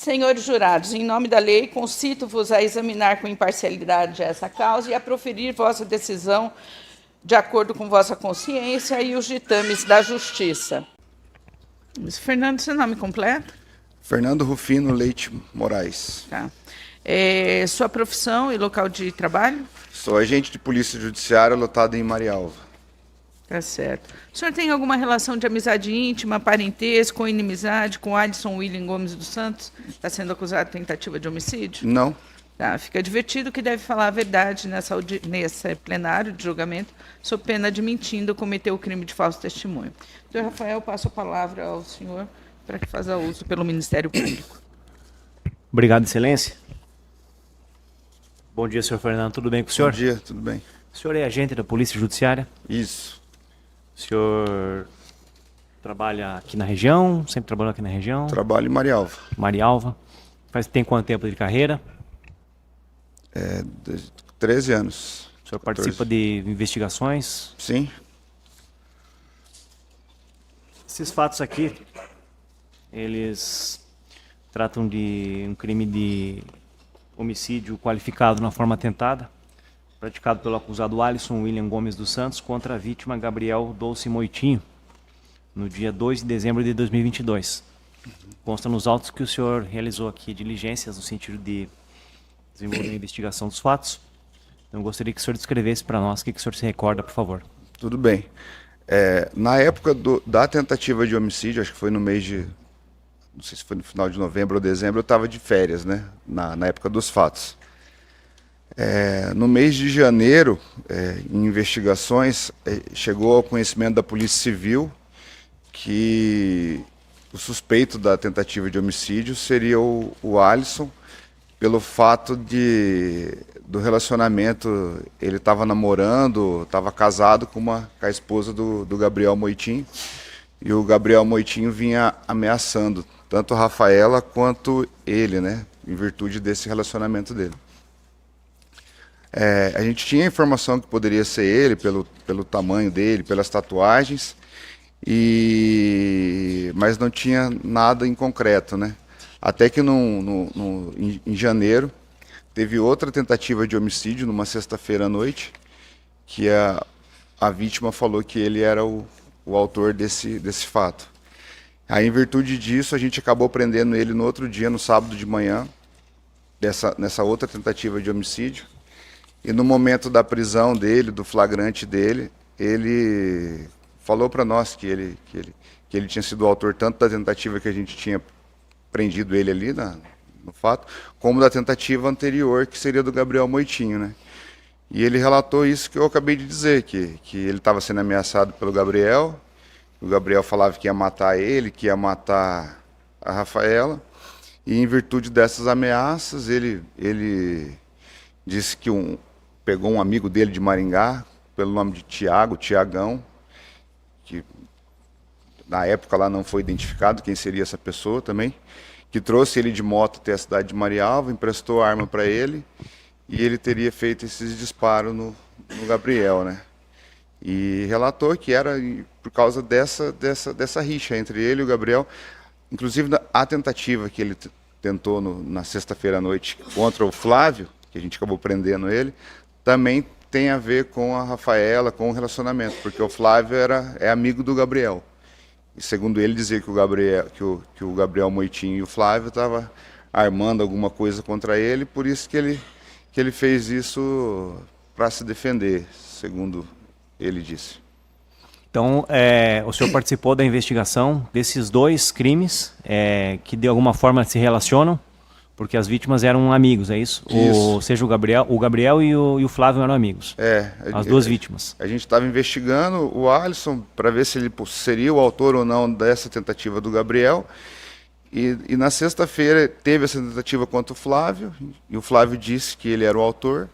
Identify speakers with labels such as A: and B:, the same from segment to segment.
A: Senhores jurados, em nome da lei, concito-vos a examinar com imparcialidade essa causa e a proferir vossa decisão de acordo com vossa consciência e os ditames da justiça. Fernando, seu nome completo?
B: Fernando Rufino Leite Moraes.
A: Tá. Sua profissão e local de trabalho?
B: Sou agente de polícia judiciária lotado em Marialva.
A: Tá certo. O senhor tem alguma relação de amizade íntima, parentesco ou inimizade com Alisson William Gomes dos Santos? Está sendo acusado de tentativa de homicídio?
B: Não.
A: Tá, fica advertido que deve falar a verdade nesse plenário de julgamento, sob pena de mentindo cometer o crime de falso testemunho. Doutor Rafael, passo a palavra ao senhor para que faça uso pelo Ministério Público.
C: Obrigado, excelência. Bom dia, senhor Fernando. Tudo bem com o senhor?
B: Bom dia, tudo bem.
C: O senhor é agente da Polícia Judiciária?
B: Isso.
C: O senhor trabalha aqui na região? Sempre trabalhou aqui na região?
B: Trabalho em Marialva.
C: Marialva. Tem quanto tempo de carreira?
B: 13 anos.
C: O senhor participa de investigações?
B: Sim.
C: Esses fatos aqui, eles tratam de um crime de homicídio qualificado na forma tentada, praticado pelo acusado Alisson William Gomes dos Santos contra a vítima Gabriel Dolce Moitinho, no dia 2 de dezembro de 2022. Consta nos autos que o senhor realizou aqui diligências no sentido de desenvolver a investigação dos fatos. Então, eu gostaria que o senhor descrevesse para nós o que o senhor se recorda, por favor.
B: Tudo bem. Na época da tentativa de homicídio, acho que foi no mês de... Não sei se foi no final de novembro ou dezembro, eu estava de férias, né? Na época dos fatos. No mês de janeiro, em investigações, chegou ao conhecimento da Polícia Civil que o suspeito da tentativa de homicídio seria o Alisson, pelo fato do relacionamento, ele estava namorando, estava casado com a esposa do Gabriel Moitinho, e o Gabriel Moitinho vinha ameaçando tanto a Rafaela quanto ele, né, em virtude desse relacionamento dele. A gente tinha informação que poderia ser ele, pelo tamanho dele, pelas tatuagens, mas não tinha nada em concreto, né? Até que em janeiro teve outra tentativa de homicídio, numa sexta-feira à noite, que a vítima falou que ele era o autor desse fato. Aí, em virtude disso, a gente acabou prendendo ele no outro dia, no sábado de manhã, nessa outra tentativa de homicídio. E no momento da prisão dele, do flagrante dele, ele falou para nós que ele tinha sido o autor tanto da tentativa que a gente tinha prendido ele ali no fato, como da tentativa anterior, que seria do Gabriel Moitinho, né? E ele relatou isso que eu acabei de dizer, que ele estava sendo ameaçado pelo Gabriel, o Gabriel falava que ia matar ele, que ia matar a Rafaela, e em virtude dessas ameaças, ele disse que pegou um amigo dele de Maringá, pelo nome de Tiagão, que na época lá não foi identificado quem seria essa pessoa também, que trouxe ele de moto até a cidade de Marialva, emprestou a arma para ele, e ele teria feito esses disparos no Gabriel, né? E relatou que era por causa dessa rixa entre ele e o Gabriel. Inclusive, a tentativa que ele tentou na sexta-feira à noite contra o Flávio, que a gente acabou prendendo ele, também tem a ver com a Rafaela, com o relacionamento, porque o Flávio é amigo do Gabriel. E segundo ele, dizia que o Gabriel Moitinho e o Flávio estavam armando alguma coisa contra ele, por isso que ele fez isso para se defender, segundo ele disse.
C: Então, o senhor participou da investigação desses dois crimes que de alguma forma se relacionam, porque as vítimas eram amigos, é isso?
B: Isso.
C: Ou seja, o Gabriel e o Flávio eram amigos. As duas vítimas.
B: A gente estava investigando o Alisson para ver se ele seria o autor ou não dessa tentativa do Gabriel. E na sexta-feira teve essa tentativa contra o Flávio, e o Flávio disse que ele era o autor.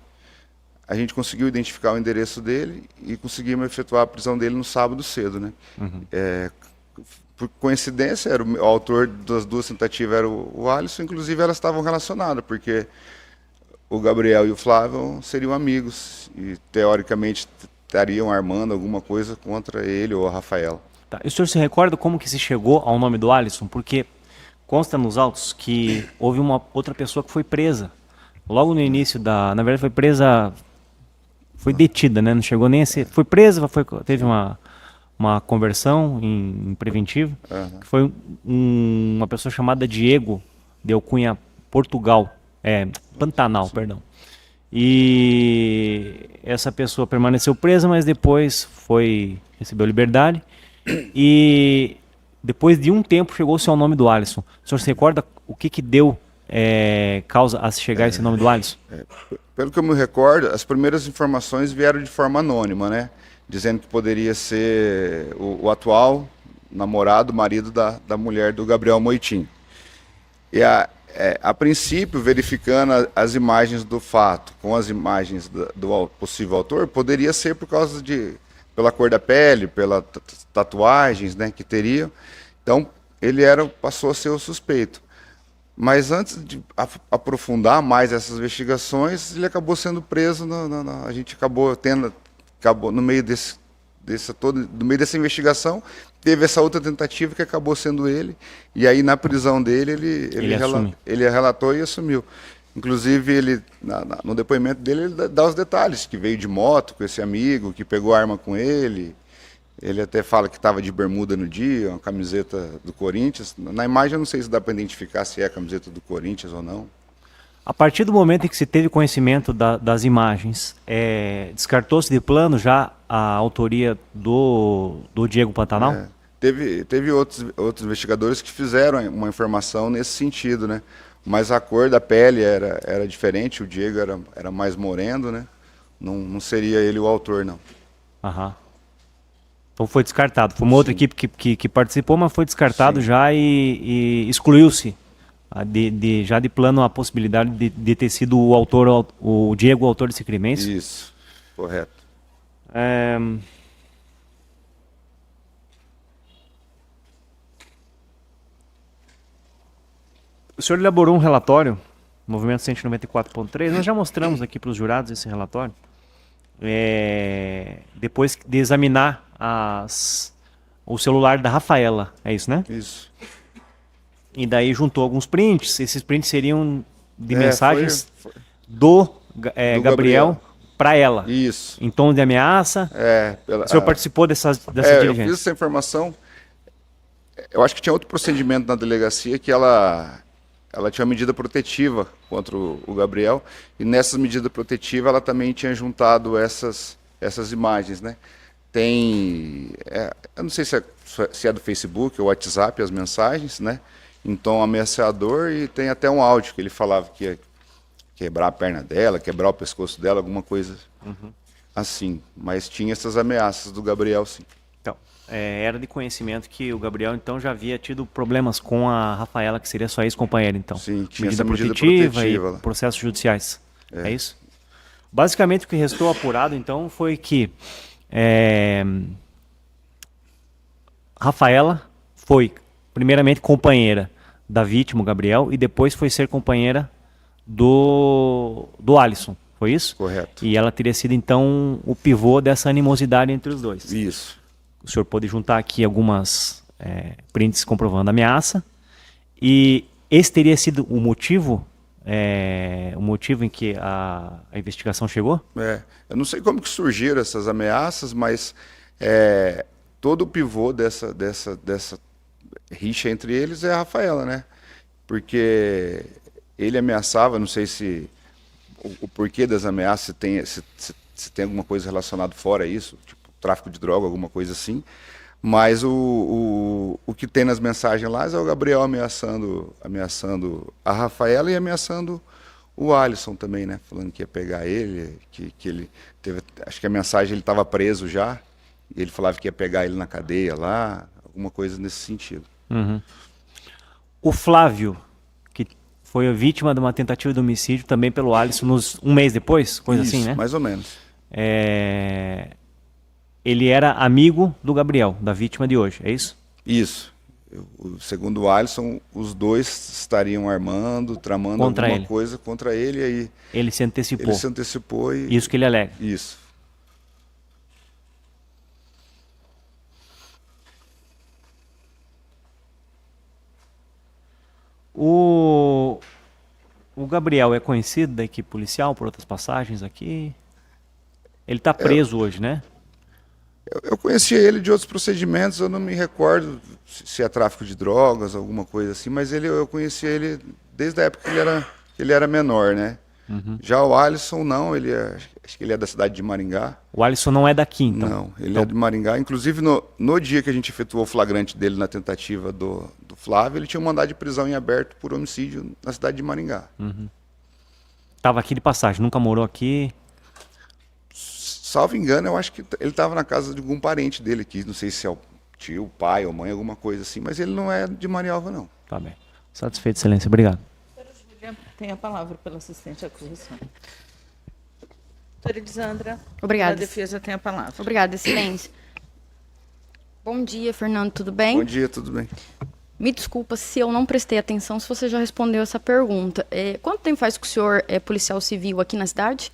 B: A gente conseguiu identificar o endereço dele e conseguimos efetuar a prisão dele no sábado cedo, né?
C: Uhum.
B: Por coincidência, o autor das duas tentativas era o Alisson, inclusive elas estavam relacionadas, porque o Gabriel e o Flávio seriam amigos e, teoricamente, estariam armando alguma coisa contra ele ou a Rafaela.
C: Tá. E o senhor se recorda como que se chegou ao nome do Alisson? Porque consta nos autos que houve uma outra pessoa que foi presa. Logo no início na verdade foi presa, foi detida, né? Não chegou nem a ser, foi presa, teve uma conversão em preventivo, que foi uma pessoa chamada Diego de Alcunha Portugal, Pantanal, perdão. E essa pessoa permaneceu presa, mas depois recebeu liberdade. E depois de um tempo chegou-se ao nome do Alisson. O senhor se recorda o que deu causa a se chegar a esse nome do Alisson?
B: Pelo que eu me recordo, as primeiras informações vieram de forma anônima, né? Dizendo que poderia ser o atual namorado, marido da mulher do Gabriel Moitim. E a princípio, verificando as imagens do fato com as imagens do possível autor, poderia ser pela cor da pele, pelas tatuagens, né, que teriam. Então, ele passou a ser o suspeito. Mas antes de aprofundar mais essas investigações, ele acabou sendo preso. A gente acabou no meio no meio dessa investigação, teve essa outra tentativa que acabou sendo ele. E aí na prisão dele ele relatou e assumiu. Inclusive ele no depoimento dele ele dá os detalhes, que veio de moto com esse amigo, que pegou arma com ele. Ele até fala que estava de bermuda no dia, uma camiseta do Corinthians. Na imagem eu não sei se dá para identificar se é a camiseta do Corinthians ou não.
C: A partir do momento em que se teve conhecimento das imagens, descartou-se de plano já a autoria do Diego Pantanal?
B: Teve outros investigadores que fizeram uma informação nesse sentido, né? Mas a cor da pele era diferente, o Diego era mais moreno, né? Não seria ele o autor, não.
C: Aham. Então foi descartado. Foi uma outra equipe que participou, mas foi descartado já e excluiu-se já de plano a possibilidade de ter sido o autor, o Diego, o autor desse crime, é isso?
B: Isso, correto.
C: O senhor elaborou um relatório, Movimento 194.3, nós já mostramos aqui para os jurados esse relatório, depois de examinar o celular da Rafaela, é isso, né?
B: Isso.
C: E daí juntou alguns prints, esses prints seriam de mensagens do Gabriel para ela.
B: Isso.
C: Em tom de ameaça. O senhor participou dessa diligência?
B: Eu fiz essa informação. Eu acho que tinha outro procedimento na delegacia que ela tinha uma medida protetiva contra o Gabriel, e nessas medidas protetivas ela também tinha juntado essas imagens, né? Eu não sei se é do Facebook ou WhatsApp as mensagens, né? Em tom ameaçador, e tem até um áudio que ele falava que ia quebrar a perna dela, quebrar o pescoço dela, alguma coisa assim. Mas tinha essas ameaças do Gabriel, sim.
C: Então, era de conhecimento que o Gabriel, então, já havia tido problemas com a Rafaela, que seria sua ex-companheira, então.
B: Sim, tinha
C: medida
B: essa medida
C: protetiva
B: protetiva.
C: E processos judiciais. É isso? Basicamente, o que restou apurado, então, foi que Rafaela foi, primeiramente, companheira da vítima, o Gabriel, e depois foi ser companheira do Alisson. Foi isso?
B: Correto.
C: E ela teria sido, então, o pivô dessa animosidade entre os dois.
B: Isso.
C: O senhor pode juntar aqui algumas prints comprovando a ameaça. E esse teria sido o motivo em que a investigação chegou?
B: Eu não sei como que surgiram essas ameaças, mas todo o pivô dessa rixa entre eles é a Rafaela, né? Porque ele ameaçava, não sei se o porquê das ameaças, se tem alguma coisa relacionada fora isso, tipo tráfico de droga, alguma coisa assim. Mas o que tem nas mensagens lá é o Gabriel ameaçando a Rafaela e ameaçando o Alisson também, né? Falando que ia pegar ele, que ele teve, acho que a mensagem ele estava preso já, e ele falava que ia pegar ele na cadeia lá, alguma coisa nesse sentido.
C: O Flávio, que foi a vítima de uma tentativa de homicídio também pelo Alisson um mês depois, coisa
B: Isso,
C: assim, né?
B: mais ou menos.
C: Ele era amigo do Gabriel, da vítima de hoje, é isso?
B: Isso. Segundo o Alisson, os dois estariam tramando
C: contra
B: alguma
C: ele.
B: coisa contra ele, e aí
C: ele se antecipou.
B: Ele se antecipou e...
C: Isso que ele alega.
B: Isso.
C: O Gabriel é conhecido da equipe policial por outras passagens aqui? Ele está preso hoje, né?
B: Eu conhecia ele de outros procedimentos, eu não me recordo se é tráfico de drogas, alguma coisa assim, mas eu conhecia ele desde a época que ele era menor, né? Já o Alisson não, acho que ele é da cidade de Maringá.
C: O Alisson não é daqui, então?
B: Não, ele é de Maringá. Inclusive, no dia que a gente efetuou o flagrante dele na tentativa do Flávio, ele tinha um mandado de prisão em aberto por homicídio na cidade de Maringá.
C: Estava aqui de passagem, nunca morou aqui?
B: Salvo engano, eu acho que ele estava na casa de algum parente dele aqui, não sei se é o tio, pai ou mãe, alguma coisa assim, mas ele não é de Marialva, não.
C: Tá bem. Satisfeito, excelência. Obrigado.
A: Tem a palavra pela assistente à acusação. Doutora Elisandra,
D: Obrigada.
A: a defesa tem a palavra.
D: Obrigada, excelência. Bom dia, Fernando, tudo bem?
B: Bom dia, tudo bem?
D: Me desculpa se eu não prestei atenção, se você já respondeu essa pergunta. Quanto tempo faz que o senhor é policial civil aqui na cidade?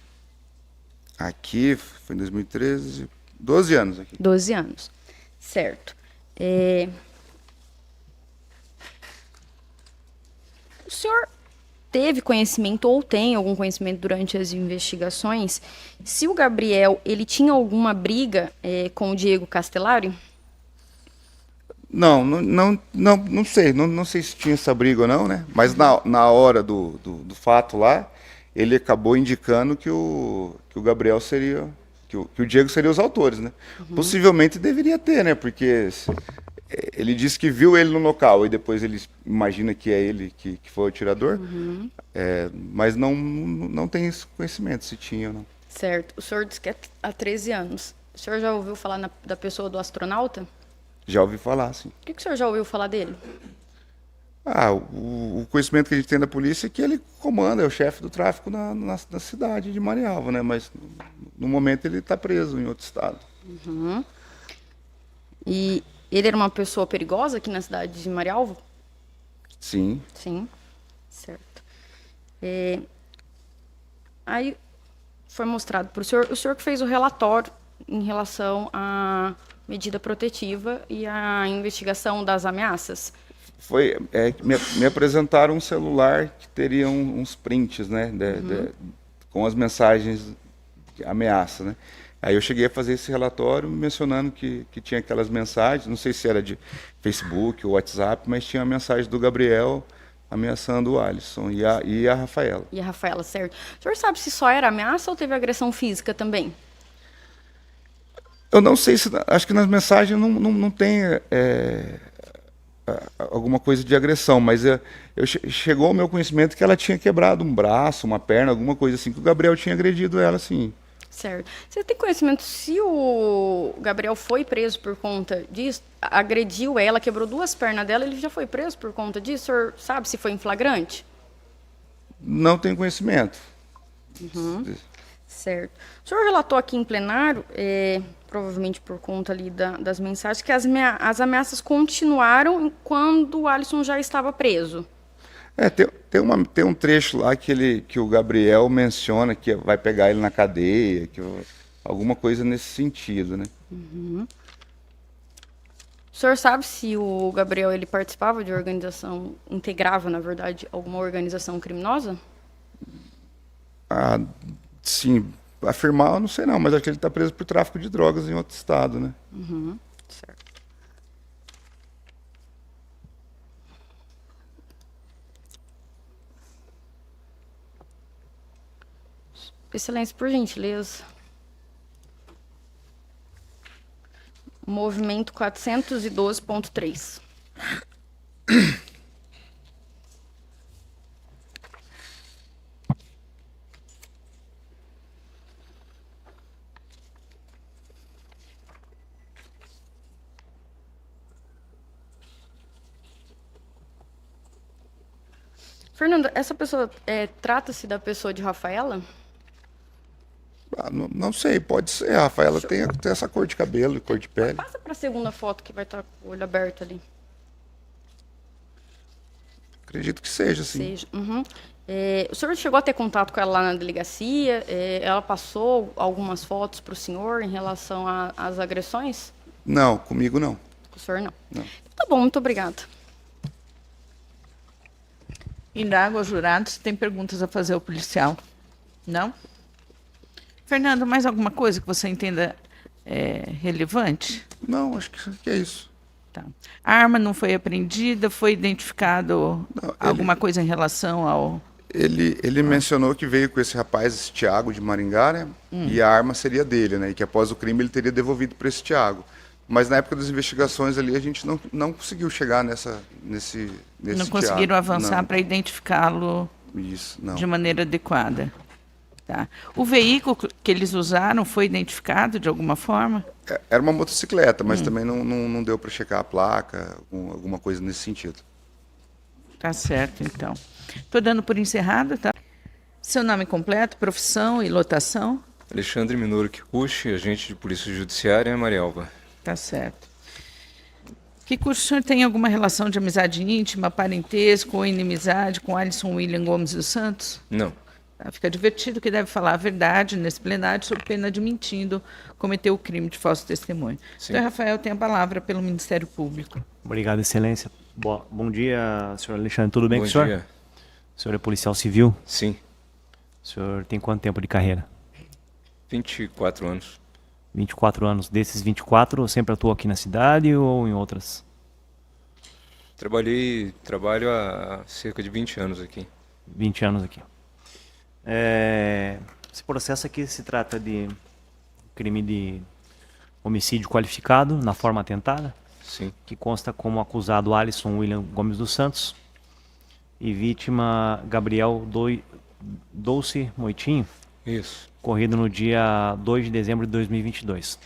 B: Aqui, foi em 2013, 12 anos aqui.
D: 12 anos. Certo. O senhor teve conhecimento ou tem algum conhecimento durante as investigações se o Gabriel ele tinha alguma briga com o Diego Castellari?
B: Não sei, não sei se tinha essa briga ou não, né? Mas na hora do fato lá, ele acabou indicando que o Gabriel seria, que o Diego seria os autores, né? Possivelmente deveria ter, né? Porque ele disse que viu ele no local e depois ele imagina que é ele que foi o atirador, mas não tem esse conhecimento se tinha ou não.
D: Certo. O senhor disse que é há 13 anos. O senhor já ouviu falar da pessoa do astronauta?
B: Já ouvi falar, sim.
D: O que o senhor já ouviu falar dele?
B: O conhecimento que a gente tem da polícia é que ele comanda, é o chefe do tráfico na cidade de Marialva, né? Mas no momento ele está preso em outro estado.
D: E ele era uma pessoa perigosa aqui na cidade de Marialva?
B: Sim.
D: Sim. Certo. Aí foi mostrado para o senhor que fez o relatório em relação à medida protetiva e à investigação das ameaças.
B: Me apresentaram um celular que teria uns prints, né, com as mensagens de ameaça, né? Aí eu cheguei a fazer esse relatório mencionando que tinha aquelas mensagens, não sei se era de Facebook ou WhatsApp, mas tinha a mensagem do Gabriel ameaçando o Alisson e a Rafaela.
D: E a Rafaela, certo. O senhor sabe se só era ameaça ou teve agressão física também?
B: Eu não sei acho que nas mensagens não tem alguma coisa de agressão, mas chegou ao meu conhecimento que ela tinha quebrado um braço, uma perna, alguma coisa assim, que o Gabriel tinha agredido ela, sim.
D: Certo. Você tem conhecimento se o Gabriel foi preso por conta disso? Agrediu ela, quebrou 2 pernas dela, ele já foi preso por conta disso? O senhor sabe se foi em flagrante?
B: Não tenho conhecimento.
D: Certo. O senhor relatou aqui em plenário, provavelmente por conta ali das mensagens, que as ameaças continuaram quando o Alisson já estava preso.
B: Tem um trecho lá que o Gabriel menciona que vai pegar ele na cadeia, alguma coisa nesse sentido, né?
D: O senhor sabe se o Gabriel ele participava de organização, integrava, na verdade, alguma organização criminosa?
B: Sim, afirmar eu não sei não, mas acho que ele está preso por tráfico de drogas em outro estado, né?
D: Certo. Excelência, por gentileza. Movimento 412.3. Fernando, essa pessoa, trata-se da pessoa de Rafaela?
B: Não sei, pode ser. A Rafaela tem essa cor de cabelo e cor de pele.
D: Passa para a segunda foto que vai estar com o olho aberto ali.
B: Acredito que seja, sim.
D: Seja. O senhor chegou a ter contato com ela lá na delegacia? Ela passou algumas fotos para o senhor em relação às agressões?
B: Não, comigo não.
D: Com o senhor não.
B: Não.
D: Tá bom, muito obrigada.
A: Indago aos jurados se tem perguntas a fazer ao policial. Não? Fernando, mais alguma coisa que você entenda relevante?
B: Não, acho que é isso.
A: Tá. A arma não foi apreendida, foi identificado
B: Não,
A: alguma coisa em relação ao...
B: Ele mencionou que veio com esse rapaz, esse Thiago de Maringá, né? E a arma seria dele, né? E que após o crime ele teria devolvido para esse Thiago. Mas na época das investigações ali a gente não conseguiu chegar nesse
A: Não conseguiram
B: Thiago.
A: avançar para identificá-lo
B: Isso, não.
A: de maneira adequada. Tá. O veículo que eles usaram foi identificado de alguma forma?
B: Era uma motocicleta, mas também não deu para checar a placa, alguma coisa nesse sentido.
A: Tá certo, então. Estou dando por encerrado, tá? Seu nome completo, profissão e lotação?
E: Alexandre Minoru Kikuchi, agente de Polícia Judiciária, Marialva.
A: Tá certo. Kikuchi, o senhor tem alguma relação de amizade íntima, parentesco ou inimizade com Alisson William Gomes dos Santos?
E: Não.
A: Tá, fica divertido que deve falar a verdade nesse plenário, sob pena de mentindo, cometer o crime de falso testemunho.
E: Sim.
A: Então, Rafael tem a palavra pelo Ministério Público.
C: Obrigado, Excelência. Bom dia, senhor Alexandre. Tudo bem
E: Bom
C: com o senhor?
E: dia.
C: O senhor é policial civil?
E: Sim,
C: O senhor tem quanto tempo de carreira?
E: 24 anos.
C: 24 anos. Desses 24, sempre atuou aqui na cidade ou em outras?
E: Trabalho há cerca de 20 anos aqui.
C: 20 anos aqui. Esse processo aqui se trata de crime de homicídio qualificado na forma atentada,
E: Sim,
C: que consta como acusado Alisson William Gomes dos Santos e vítima Gabriel Dolce Moitinho,
E: isso.
C: ocorrido no dia 2 de dezembro de 2022.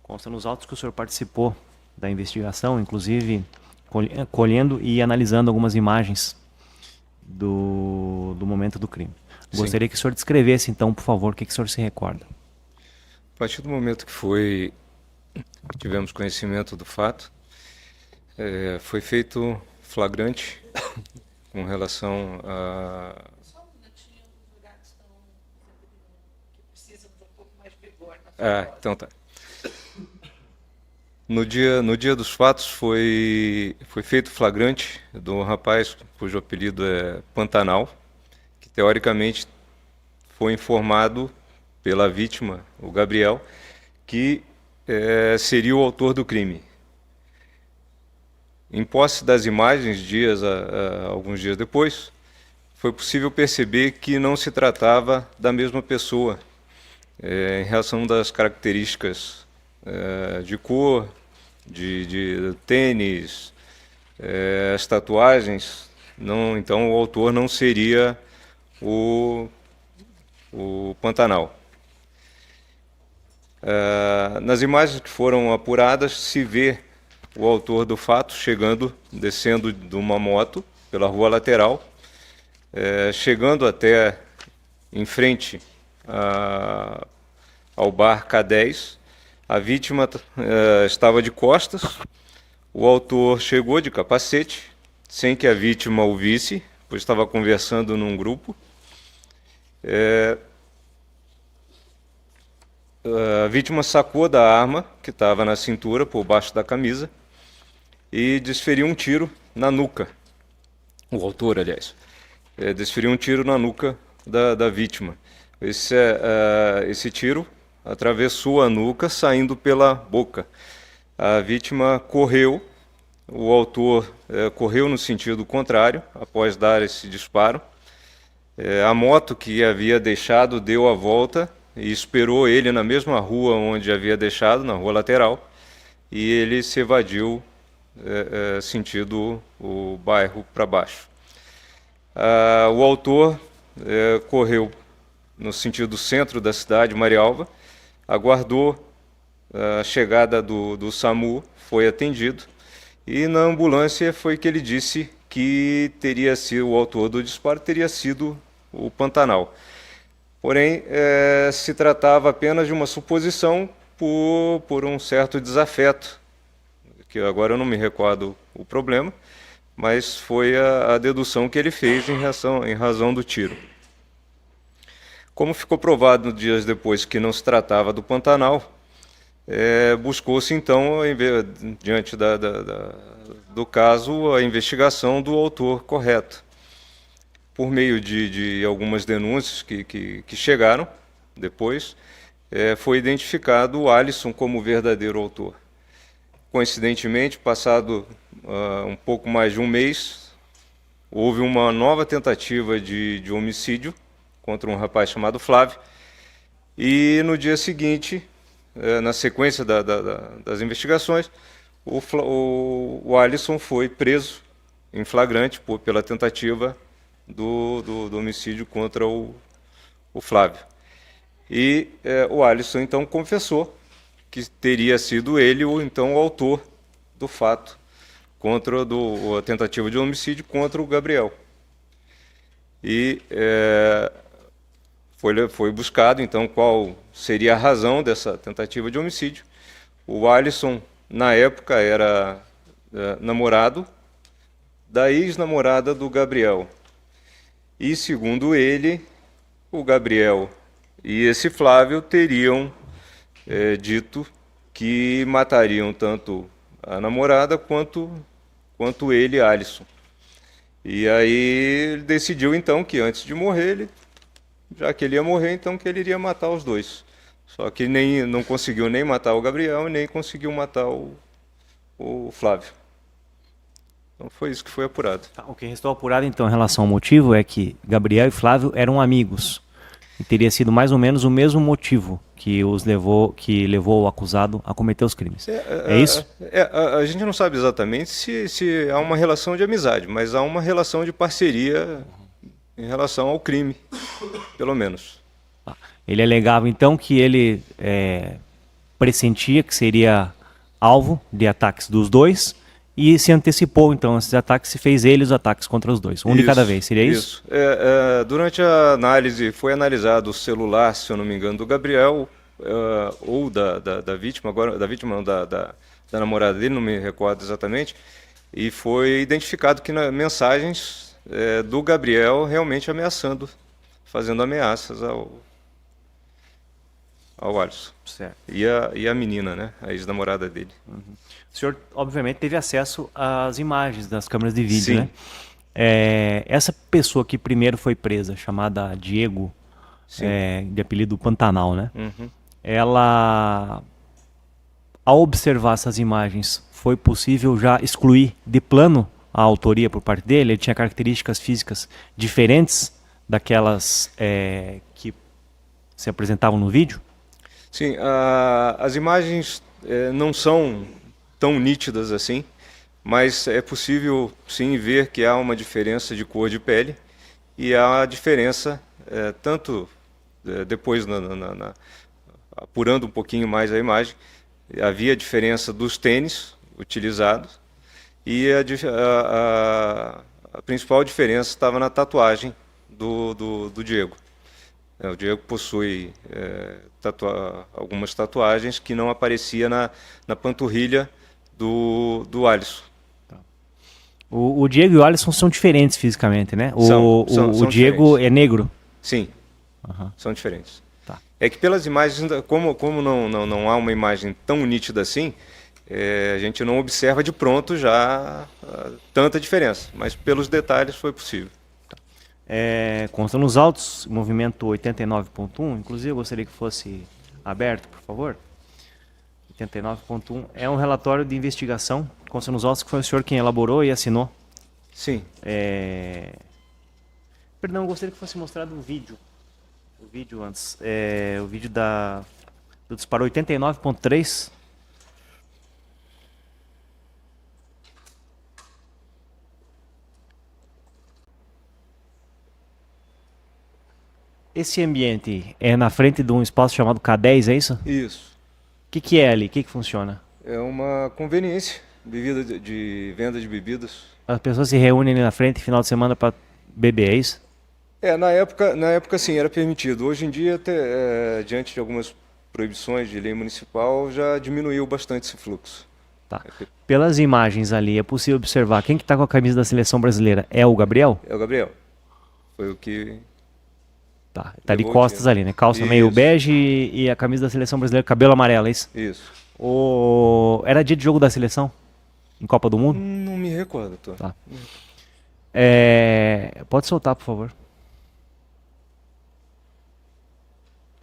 C: Consta nos autos que o senhor participou da investigação, inclusive colhendo e analisando algumas imagens do momento do crime.
E: Sim.
C: Gostaria que o senhor descrevesse, então, por favor, o que o senhor se recorda.
E: A partir do momento que tivemos conhecimento do fato, foi feito flagrante com relação a...
A: Só um minutinho, os jurados estão que precisam de um pouco mais de vigor.
E: então tá. No dia dos fatos foi feito flagrante do rapaz cujo apelido é Pantanal, que teoricamente foi informado pela vítima, o Gabriel, que seria o autor do crime. Em posse das imagens, alguns dias depois, foi possível perceber que não se tratava da mesma pessoa, em relação das características de cor, de tênis, as tatuagens. Não, então o autor não seria o Pantanal. Nas imagens que foram apuradas, se vê o autor do fato descendo de uma moto pela rua lateral, chegando até em frente ao bar K10. A vítima estava de costas, o autor chegou de capacete, sem que a vítima o visse, pois estava conversando num grupo. A vítima sacou da arma que estava na cintura, por baixo da camisa, e desferiu um tiro na nuca. O autor, aliás, desferiu um tiro na nuca da vítima. Esse tiro atravessou a nuca, saindo pela boca. A vítima correu, o autor correu no sentido contrário, após dar esse disparo. A moto que havia deixado deu a volta e esperou ele na mesma rua onde havia deixado, na rua lateral, e ele se evadiu sentido o bairro para baixo. O autor correu no sentido centro da cidade, Marialva, aguardou a chegada do SAMU, foi atendido, e na ambulância foi que ele disse que o autor do disparo teria sido o Pantanal. Porém, se tratava apenas de uma suposição por um certo desafeto, que agora eu não me recordo o problema, mas foi a dedução que ele fez em razão do tiro. Como ficou provado dias depois que não se tratava do Pantanal, buscou-se então, diante do caso, a investigação do autor correto. por meio de algumas denúncias que chegaram depois, foi identificado o Alisson como o verdadeiro autor. Coincidentemente, passado um pouco mais de um mês, houve uma nova tentativa de homicídio contra um rapaz chamado Flávio, e no dia seguinte, na sequência das investigações, o Alisson foi preso em flagrante pela tentativa do homicídio contra o Flávio. E o Alisson então confessou que teria sido ele então o autor do fato contra a tentativa de homicídio contra o Gabriel. E foi buscado então qual seria a razão dessa tentativa de homicídio. O Alisson, na época, era namorado da ex-namorada do Gabriel. E, segundo ele, o Gabriel e esse Flávio teriam dito que matariam tanto a namorada quanto ele, Alisson. E aí ele decidiu então que antes de morrer, já que ele ia morrer, então que ele iria matar os dois. Só que não conseguiu nem matar o Gabriel e nem conseguiu matar o Flávio. Então foi isso que foi apurado.
C: Tá, o que restou apurado então em relação ao motivo é que Gabriel e Flávio eram amigos. E teria sido mais ou menos o mesmo motivo que levou o acusado a cometer os crimes. É isso?
E: A gente não sabe exatamente se há uma relação de amizade, mas há uma relação de parceria em relação ao crime, pelo menos.
C: Ele alegava então que ele pressentia que seria alvo de ataques dos dois e se antecipou então esses ataques e fez ele os ataques contra os dois. Um de cada vez, seria isso?
E: Durante a análise foi analisado o celular, se eu não me engano, do Gabriel ou da vítima, agora da vítima não, da namorada dele, não me recordo exatamente, e foi identificado que mensagens do Gabriel realmente ameaçando, fazendo ameaças ao Alisson.
C: Certo.
E: E a menina, né? A ex-namorada dele.
C: Uhum. O senhor, obviamente, teve acesso às imagens das câmeras de vídeo,
E: Sim.
C: né? Essa pessoa que primeiro foi presa, chamada Diego, de apelido Pantanal, né?
E: Uhum.
C: Ela, ao observar essas imagens, foi possível já excluir de plano a autoria por parte dele? Ele tinha características físicas diferentes daquelas que se apresentavam no vídeo?
E: Sim, as imagens não são tão nítidas assim, mas é possível sim ver que há uma diferença de cor de pele e há diferença, tanto depois apurando um pouquinho mais a imagem, havia diferença dos tênis utilizados e a principal diferença estava na tatuagem do Diego. O Diego possui algumas tatuagens que não aparecia na panturrilha do Alisson.
C: O Diego e o Alisson são diferentes fisicamente, né?
E: São
C: o Diego
E: diferentes.
C: é negro.
E: Sim,
C: Uhum.
E: são diferentes.
C: Tá.
E: É que pelas imagens, como não há uma imagem tão nítida assim, a gente não observa de pronto já tanta diferença, mas pelos detalhes foi possível.
C: Consta nos autos, movimento 89.1, inclusive eu gostaria que fosse aberto, por favor. 89.1 é um relatório de investigação, consta nos autos que foi o senhor quem elaborou e assinou.
E: Sim.
C: Perdão, eu gostaria que fosse mostrado um vídeo. O vídeo antes. O vídeo do disparo 89.3. Esse ambiente é na frente de um espaço chamado K10, é isso?
E: Isso.
C: O que é ali? O que funciona?
E: É uma conveniência de venda de bebidas.
C: As pessoas se reúnem ali na frente final de semana para beber, é isso?
E: Na época sim, era permitido. Hoje em dia, até, diante de algumas proibições de lei municipal, já diminuiu bastante esse fluxo.
C: Tá. Pelas imagens ali, é possível observar quem que tá com a camisa da seleção brasileira? É o Gabriel?
E: É o Gabriel. Foi o que...
C: Tá de
E: levou o
C: costas
E: time.
C: ali, né? Calça
E: Isso.
C: meio bege e a camisa da seleção brasileira, cabelo amarelo, é isso?
E: Isso.
C: Era dia de jogo da seleção? Em Copa do Mundo?
E: Não me recordo, tô.
C: Tá. Pode soltar, por favor.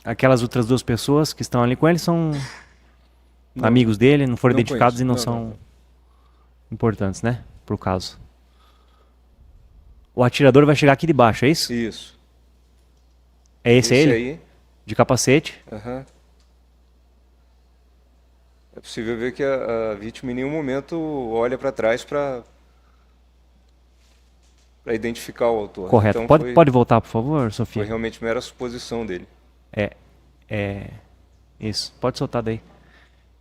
C: Aquelas outras 2 pessoas que estão ali com ele são amigos dele, não foram
E: Não
C: identificados
E: conheço.
C: e não
E: Não,
C: são
E: não.
C: importantes, né? Pro caso. O atirador vai chegar aqui de baixo, é isso?
E: Isso.
C: É esse ele?
E: aí.
C: De capacete?
E: Aham. É possível ver que a vítima em nenhum momento olha para trás para identificar o autor.
C: Correto.
E: Então
C: Pode voltar, por favor,
E: foi
C: Sofia?
E: realmente mera suposição dele.
C: Isso. Pode soltar daí.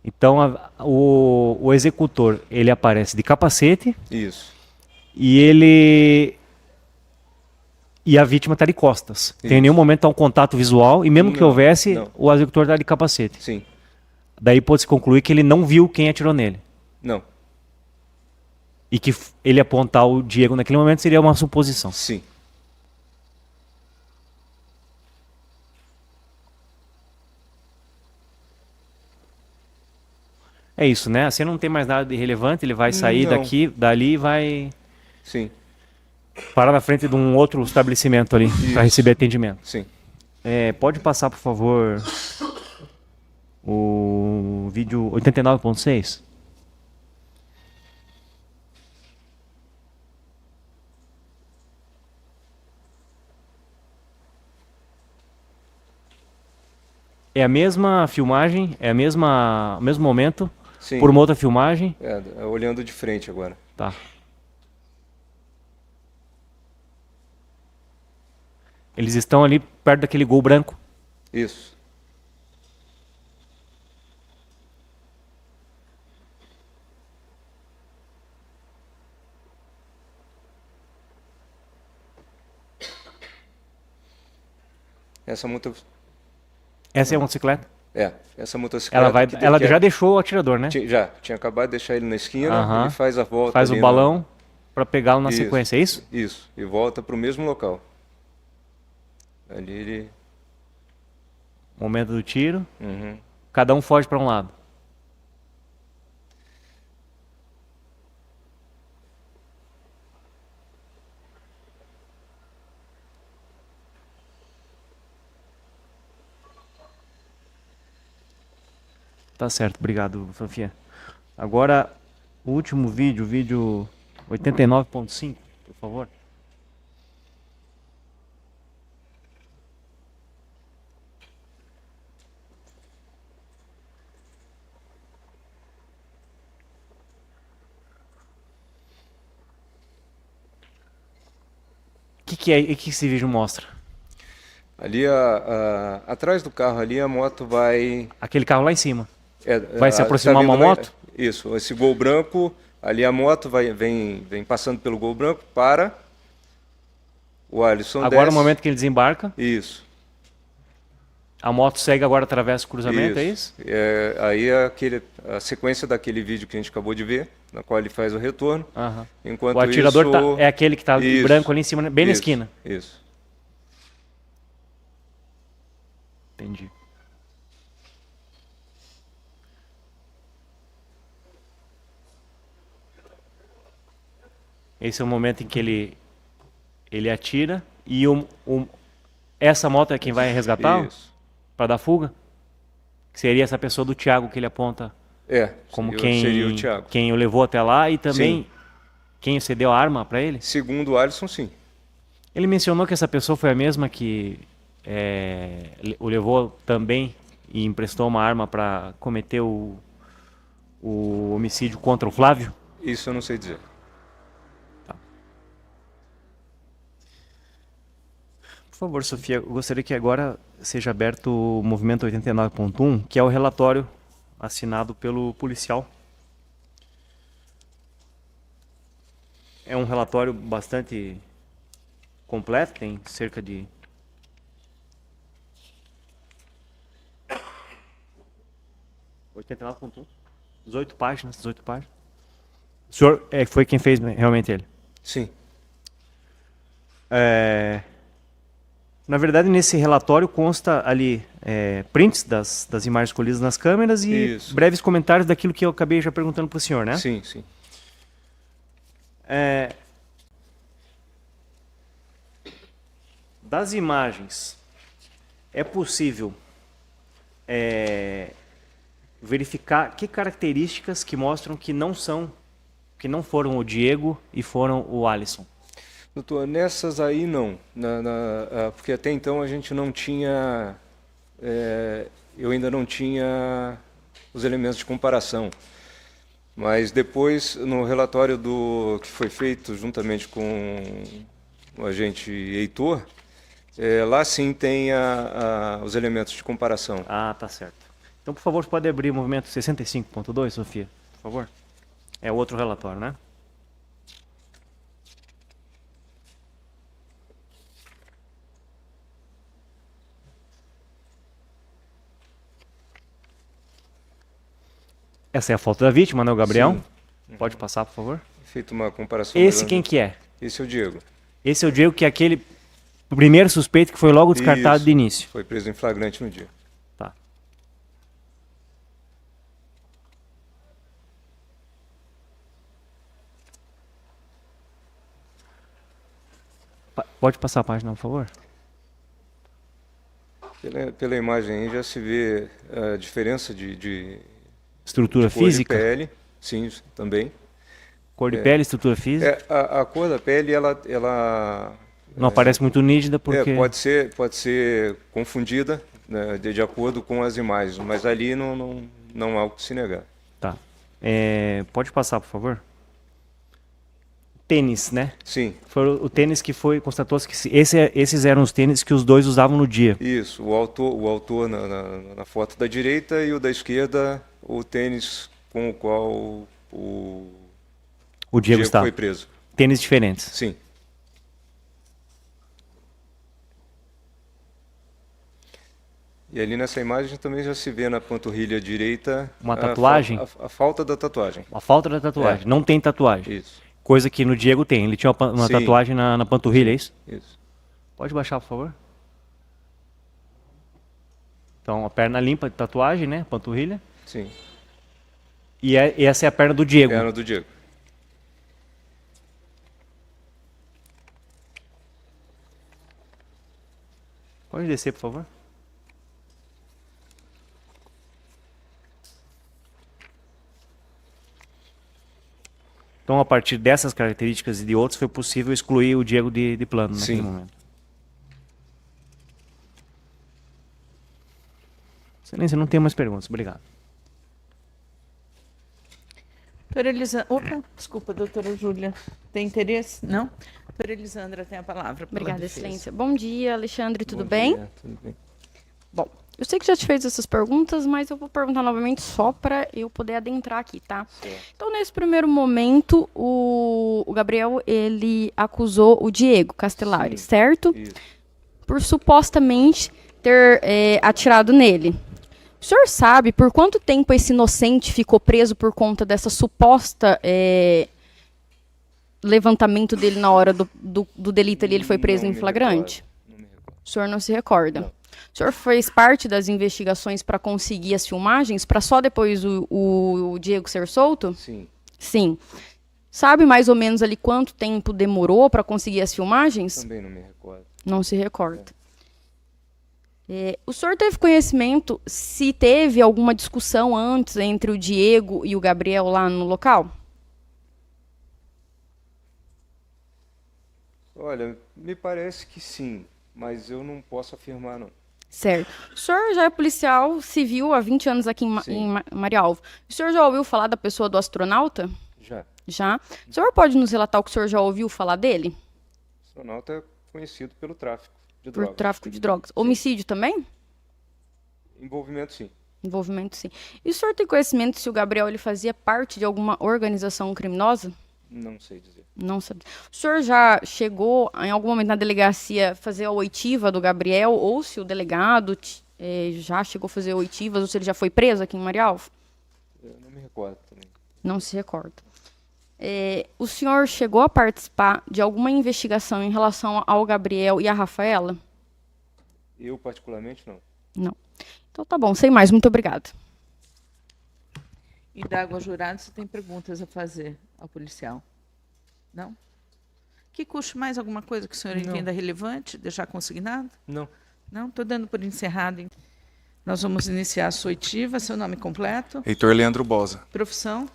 C: Então, o executor, ele aparece de capacete
E: Isso.
C: e a vítima está de costas. Tem em
E: Isso.
C: nenhum momento há um contato visual e mesmo que
E: Não,
C: houvesse,
E: não.
C: o executor está de capacete.
E: Sim.
C: Daí pode-se concluir que ele não viu quem atirou nele.
E: Não.
C: E que ele apontar o Diego naquele momento seria uma suposição.
E: Sim.
C: É isso, né? A cena não tem mais nada de relevante, ele vai sair
E: Não.
C: dali e vai
E: Sim.
C: parar na frente de um outro estabelecimento ali para
E: Isso.
C: receber atendimento.
E: Sim.
C: Pode passar, por favor, o vídeo 89.6? É a mesma filmagem, é o mesmo momento,
E: Sim.
C: por uma outra filmagem.
E: Olhando de frente agora.
C: Tá. Eles estão ali perto daquele gol branco.
E: Isso. Essa moto...
C: Essa é a motocicleta?
E: essa motocicleta...
C: Ela já deixou o atirador, né?
E: Já, tinha acabado de deixar ele na esquina,
C: Aham.
E: ele faz a volta
C: Faz o
E: ali
C: balão para pegá-lo na
E: Isso.
C: sequência, é isso?
E: Isso, e volta para o mesmo local. Ali ele...
C: Momento do tiro.
E: Uhum.
C: Cada um foge para um lado. Tá certo, obrigado, Sofia. Agora, o último vídeo, vídeo 89.5, por favor. O que esse vídeo mostra?
E: Ali, atrás do carro ali, a moto vai...
C: Aquele carro lá em cima. Vai se aproximar
E: tá vendo
C: uma
E: lá?
C: moto?
E: Isso, esse gol branco, ali a moto vem passando pelo gol branco para... O Alisson
C: Agora
E: desce.
C: o momento que ele desembarca,
E: Isso.
C: a moto segue agora através do cruzamento, é isso?
E: Aí a sequência daquele vídeo que a gente acabou de ver, na qual ele faz o retorno.
C: Aham.
E: Enquanto
C: O atirador
E: isso...
C: é aquele que está de
E: Isso.
C: branco ali em cima, bem na
E: Isso,
C: esquina.
E: Isso.
C: Entendi. Esse é o momento em que ele atira e essa moto é quem vai resgatar
E: Isso.
C: para dar fuga? Que seria essa pessoa do Thiago que ele aponta como
E: seria o Thiago.
C: quem o levou até lá e também
E: Sim.
C: quem cedeu a arma para ele?
E: Segundo o Alisson, sim.
C: Ele mencionou que essa pessoa foi a mesma que o levou também e emprestou uma arma para cometer o homicídio contra o Flávio?
E: Isso eu não sei dizer.
C: Por favor, Sofia, eu gostaria que agora seja aberto o movimento 89.1, que é o relatório assinado pelo policial. É um relatório bastante completo, tem cerca de 89.1, 18 páginas. O senhor foi quem fez realmente ele?
E: Sim.
C: Na verdade, nesse relatório consta ali prints das imagens escolhidas nas câmeras e
E: Isso.
C: breves comentários daquilo que eu acabei já perguntando para o senhor, né?
E: Sim, sim.
C: Das imagens, é possível verificar que características que mostram que não foram o Diego e foram o Alisson?
E: Doutor, nessas aí não, porque até então a gente não tinha, eu ainda não tinha os elementos de comparação. Mas depois, no relatório que foi feito juntamente com o agente Heitor, lá sim tem os elementos de comparação.
C: Ah, tá certo. Então, por favor, você pode abrir o movimento 65.2, Sofia, por favor? É o outro relatório, né? Essa é a foto da vítima, né, o Gabriel?
E: Sim.
C: Pode passar, por favor?
E: Feito uma comparação.
C: Esse quem que é?
E: Esse é o Diego.
C: Esse é o Diego, que é aquele primeiro suspeito que foi logo descartado
E: Isso.
C: de início.
E: Foi preso em flagrante no dia.
C: Tá. Pode passar a página, por favor?
E: Pela imagem aí já se vê a diferença de
C: Estrutura
E: cor
C: física?
E: de pele, sim, também.
C: Cor de pele, estrutura física?
E: A cor da pele, ela
C: Não aparece muito nítida porque...
E: pode ser confundida, né, de acordo com as imagens, mas ali não há o que se negar.
C: Tá. Pode passar, por favor? Tênis, né?
E: Sim,
C: Foi o tênis que constatou-se que esses eram os tênis que os dois usavam no dia.
E: isso. O autor na foto da direita e o da esquerda, o tênis com o qual o
C: O Diego está.
E: foi preso.
C: Tênis diferentes.
E: Sim. E ali nessa imagem também já se vê na panturrilha direita
C: Uma tatuagem?
E: a falta da tatuagem.
C: A falta da tatuagem. Não tem tatuagem.
E: Isso,
C: Coisa que no Diego tem. Ele tinha uma
E: Sim.
C: tatuagem na panturrilha, é isso?
E: isso.
C: Pode baixar, por favor? Então, a perna limpa de tatuagem, né? Panturrilha.
E: Sim.
C: E essa é a perna do Diego.
E: Perna do Diego.
C: Pode descer, por favor? Então, a partir dessas características e de outros, foi possível excluir o Diego de plano naquele
E: Sim.
C: momento. Excelência, não tenho mais perguntas. Obrigado.
A: Doutora Elisandra... Opa, desculpa, doutora Júlia. Tem interesse? Não? Doutora Elisandra tem a palavra. pela
D: Obrigada,
A: defesa.
D: Excelência. Bom dia, Alexandre, tudo
E: Bom
D: bem?
E: dia, tudo bem.
D: Bom, eu sei que já te fez essas perguntas, mas eu vou perguntar novamente só para eu poder adentrar aqui, tá?
E: Certo.
D: Então, nesse primeiro momento, o Gabriel, ele acusou o Diego Castellari,
E: Sim.
D: certo?
E: Isso.
D: Por supostamente ter atirado nele. O senhor sabe por quanto tempo esse inocente ficou preso por conta dessa suposta levantamento dele na hora do delito ali? Ele foi preso
E: Não
D: em
E: me
D: flagrante?
E: recordo, não me recordo.
D: O senhor não se recorda?
E: Não.
D: O senhor fez parte das investigações para conseguir as filmagens, para só depois o Diego ser solto?
E: Sim.
D: Sim. Sabe mais ou menos ali quanto tempo demorou para conseguir as filmagens?
E: Também não me recordo.
D: Não se recorda. O senhor teve conhecimento se teve alguma discussão antes entre o Diego e o Gabriel lá no local?
E: Olha, me parece que sim, mas eu não posso afirmar, não.
D: Certo. O senhor já é policial civil há 20 anos aqui
E: Sim.
D: em Marialva. O senhor já ouviu falar da pessoa do astronauta?
E: Já.
D: Já. O senhor pode nos relatar o que o senhor já ouviu falar dele?
E: O astronauta é conhecido pelo tráfico de
D: Por
E: drogas.
D: tráfico de drogas. Homicídio também?
E: Envolvimento, sim.
D: Envolvimento, sim. E o senhor tem conhecimento se o Gabriel ele fazia parte de alguma organização criminosa?
E: Não sei dizer.
D: Não sabe. O senhor já chegou, em algum momento na delegacia, fazer a oitiva do Gabriel? Ou se o delegado já chegou a fazer oitivas, ou se ele já foi preso aqui em Marialva?
E: Eu não me recordo também.
D: Não se recorda. O senhor chegou a participar de alguma investigação em relação ao Gabriel e à Rafaela?
E: Eu, particularmente, não.
D: Não. Então tá bom, sem mais. Muito obrigada.
A: E da água jurada, você tem perguntas a fazer ao policial? Não? Que custe mais alguma coisa que o senhor
E: Não.
A: entenda relevante, deixar consignado?
E: Não.
A: Não? Estou dando por encerrado. Nós vamos iniciar a sua oitiva. Seu nome completo,
F: Heitor Leandro Bosa,
A: profissão,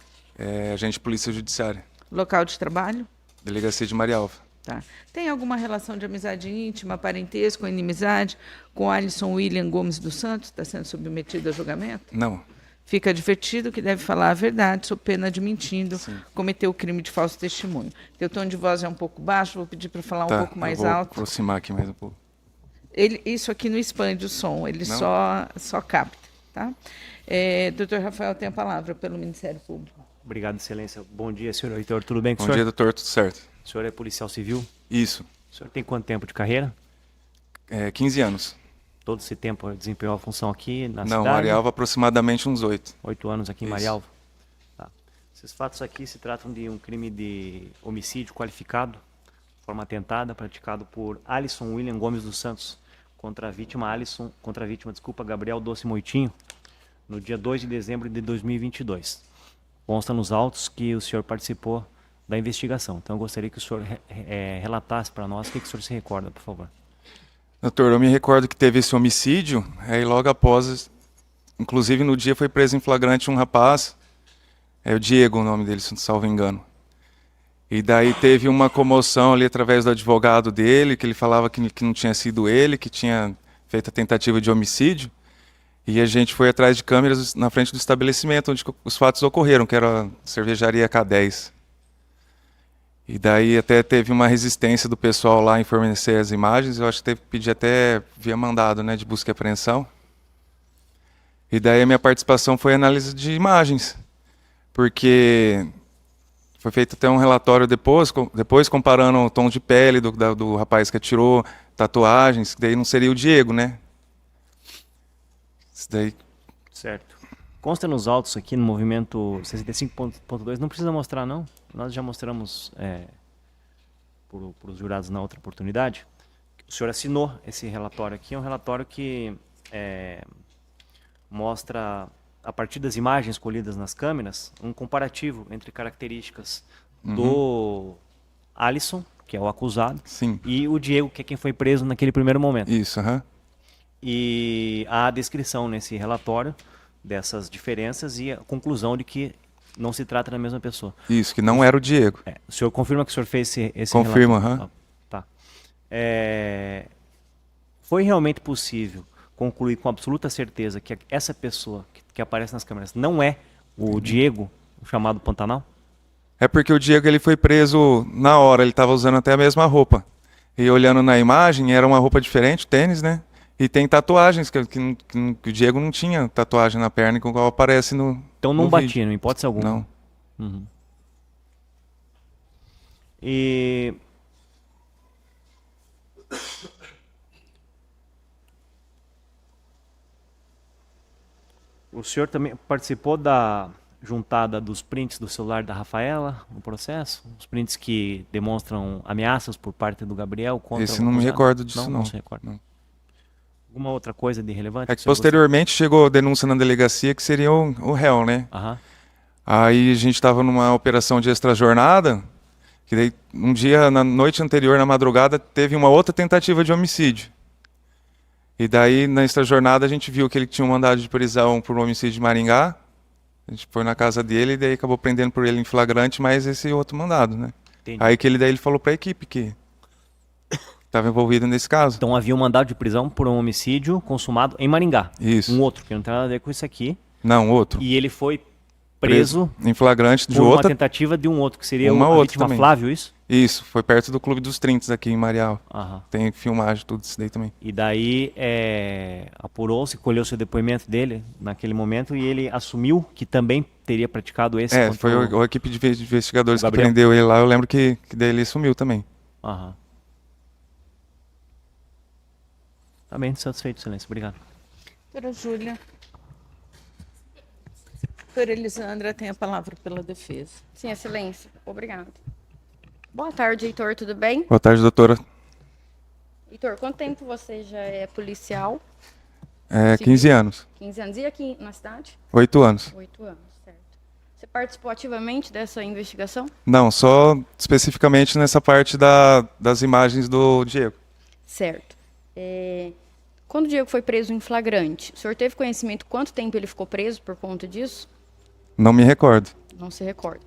F: agente de polícia judiciária,
A: local de trabalho.
F: delegacia de Marialva.
A: Tá. Tem alguma relação de amizade íntima, parentesco, inimizade com Alisson William Gomes dos Santos? Está sendo submetido a julgamento?
F: Não,
A: Fica advertido que deve falar a verdade, sob pena de mentindo,
F: Sim.
A: cometer o crime de falso testemunho. Teu tom de voz é um pouco baixo, vou pedir para falar um
F: tá,
A: pouco mais
F: eu vou
A: alto.
F: aproximar aqui mais um pouco.
A: Isso aqui não expande o som, ele
F: Não?
A: só capta. Tá? Doutor Rafael tem a palavra pelo Ministério Público.
C: Obrigado, excelência. Bom dia, senhor Heitor. Tudo bem com o
F: Bom
C: senhor?
F: dia, doutor, tudo certo?
C: O senhor é policial civil?
F: Isso,
C: O senhor tem quanto tempo de carreira?
F: 15 anos.
C: Todo esse tempo desempenhou a função aqui na
F: Não,
C: cidade?
F: Marialva aproximadamente uns 8.
C: 8 anos aqui em
F: Isso.
C: Marialva. Tá. Esses fatos aqui se tratam de um crime de homicídio qualificado, forma atentada, praticado por Alisson William Gomes dos Santos contra a vítima Gabriel Doce Moitinho, no dia 2 de dezembro de 2022. Consta nos autos que o senhor participou da investigação. Então eu gostaria que o senhor relatasse para nós o que o senhor se recorda, por favor.
F: Doutor, eu me recordo que teve esse homicídio, aí logo após, inclusive no dia foi preso em flagrante um rapaz, é o Diego o nome dele, se não salvo engano. E daí teve uma comoção ali através do advogado dele, que ele falava que não tinha sido ele, que tinha feito a tentativa de homicídio. E a gente foi atrás de câmeras na frente do estabelecimento onde os fatos ocorreram, que era a cervejaria K10. E daí até teve uma resistência do pessoal lá em fornecer as imagens, eu acho que teve que pedir até via mandado, né, de busca e apreensão. E daí a minha participação foi análise de imagens, porque foi feito até um relatório depois comparando o tom de pele do rapaz que atirou, tatuagens, que daí não seria o Diego, né? Isso daí.
C: Certo. Consta nos autos aqui no movimento 65.2, não precisa mostrar não, nós já mostramos para os jurados na outra oportunidade. O senhor assinou esse relatório aqui, é um relatório que mostra, a partir das imagens colhidas nas câmeras, um comparativo entre características do Alisson, que é o acusado,
F: Sim.
C: e o Diego, que é quem foi preso naquele primeiro momento.
F: Isso, aham.
C: E há a descrição nesse relatório dessas diferenças e a conclusão de que não se trata da mesma pessoa.
F: Isso, que não era o Diego.
C: O senhor confirma que o senhor fez esse
F: Confirmo,
C: relatório?
F: aham.
C: Tá. Foi realmente possível concluir com absoluta certeza que essa pessoa que aparece nas câmeras não é o Diego, o chamado Pantanal?
F: É porque o Diego ele foi preso na hora, ele estava usando até a mesma roupa. E olhando na imagem, era uma roupa diferente, tênis, né? E tem tatuagens, que o Diego não tinha tatuagem na perna, igual aparece no
C: Então não
F: no
C: batia,
F: vídeo.
C: não hipótese alguma.
F: Não.
C: Uhum. E o senhor também participou da juntada dos prints do celular da Rafaela no processo? Os prints que demonstram ameaças por parte do Gabriel contra
F: Esse
C: o
F: não me
C: acusado?
F: recordo disso,
C: Não
F: não.
C: se recorda.
F: Não.
C: Alguma outra coisa de relevante?
F: É que
C: o senhor
F: posteriormente chegou denúncia na delegacia que seria o réu, né?
C: gostaria? Aham.
F: Aí a gente estava numa operação de extra-jornada, que daí um dia, na noite anterior, na madrugada, teve uma outra tentativa de homicídio. E daí, na extra-jornada, a gente viu que ele tinha um mandado de prisão por homicídio de Maringá. A gente foi na casa dele e daí acabou prendendo por ele em flagrante, mais esse outro mandado, né?
C: Entendi.
F: Aí que ele falou para a equipe que estava envolvido nesse caso.
C: Então havia um mandado de prisão por um homicídio consumado em Maringá.
F: Isso.
C: Um outro, que não tem nada a ver com isso aqui.
F: Não, outro.
C: E ele foi preso
F: Em flagrante de
C: por uma
F: outra.
C: tentativa de um outro, que seria
F: Uma
C: a
F: outra
C: vítima
F: também.
C: Flávio, isso?
F: Isso, foi perto do Clube dos 30 aqui em Marial.
C: Aham.
F: Tem filmagem, tudo isso daí também.
C: E daí apurou-se, colheu-se o depoimento dele naquele momento e ele assumiu que também teria praticado esse contra
F: Foi
C: o-
F: a equipe de investigadores que
C: Gabriel.
F: prendeu ele lá. Eu lembro que daí ele sumiu também.
C: Aham. Tá bem, satisfeito, excelência. Obrigado.
A: Doutora Júlia. Doutora Elisandra tem a palavra pela defesa.
D: Sim, excelência. Obrigada. Boa tarde, Heitor, tudo bem?
F: Boa tarde, doutora.
D: Heitor, quanto tempo você já é policial?
F: 15 anos.
D: 15 anos. E aqui na cidade?
F: 8 anos.
D: 8 anos, certo. Você participou ativamente dessa investigação?
F: Não, só especificamente nessa parte das imagens do Diego.
D: Certo. Quando o Diego foi preso em flagrante, o senhor teve conhecimento quanto tempo ele ficou preso por conta disso?
F: Não me recordo.
D: Não se recorda.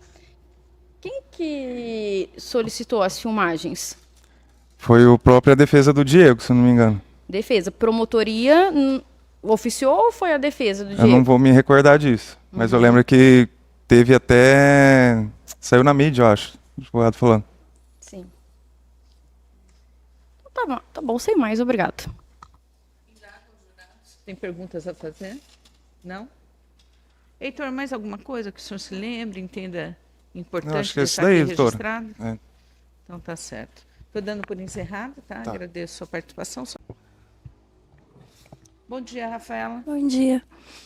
D: Quem que solicitou as filmagens?
F: Foi a própria defesa do Diego, se eu não me engano.
D: Defesa. Promotoria oficiou ou foi a defesa do
F: Eu
D: Diego?
F: não vou me recordar disso. Mas eu lembro que teve até... Saiu na mídia, eu acho. O advogado falando.
D: Sim. Tá bom, sem mais, obrigado.
A: Tem perguntas a fazer? Não? Heitor, mais alguma coisa que o senhor se lembre, entenda importante
F: Eu acho que é
A: deixar
F: isso daí,
A: aqui
F: doutora.
A: registrado?
F: É.
A: Então tá certo. Estou dando por encerrado, tá? Agradeço a sua participação. Bom dia, Rafaela.
G: Bom dia.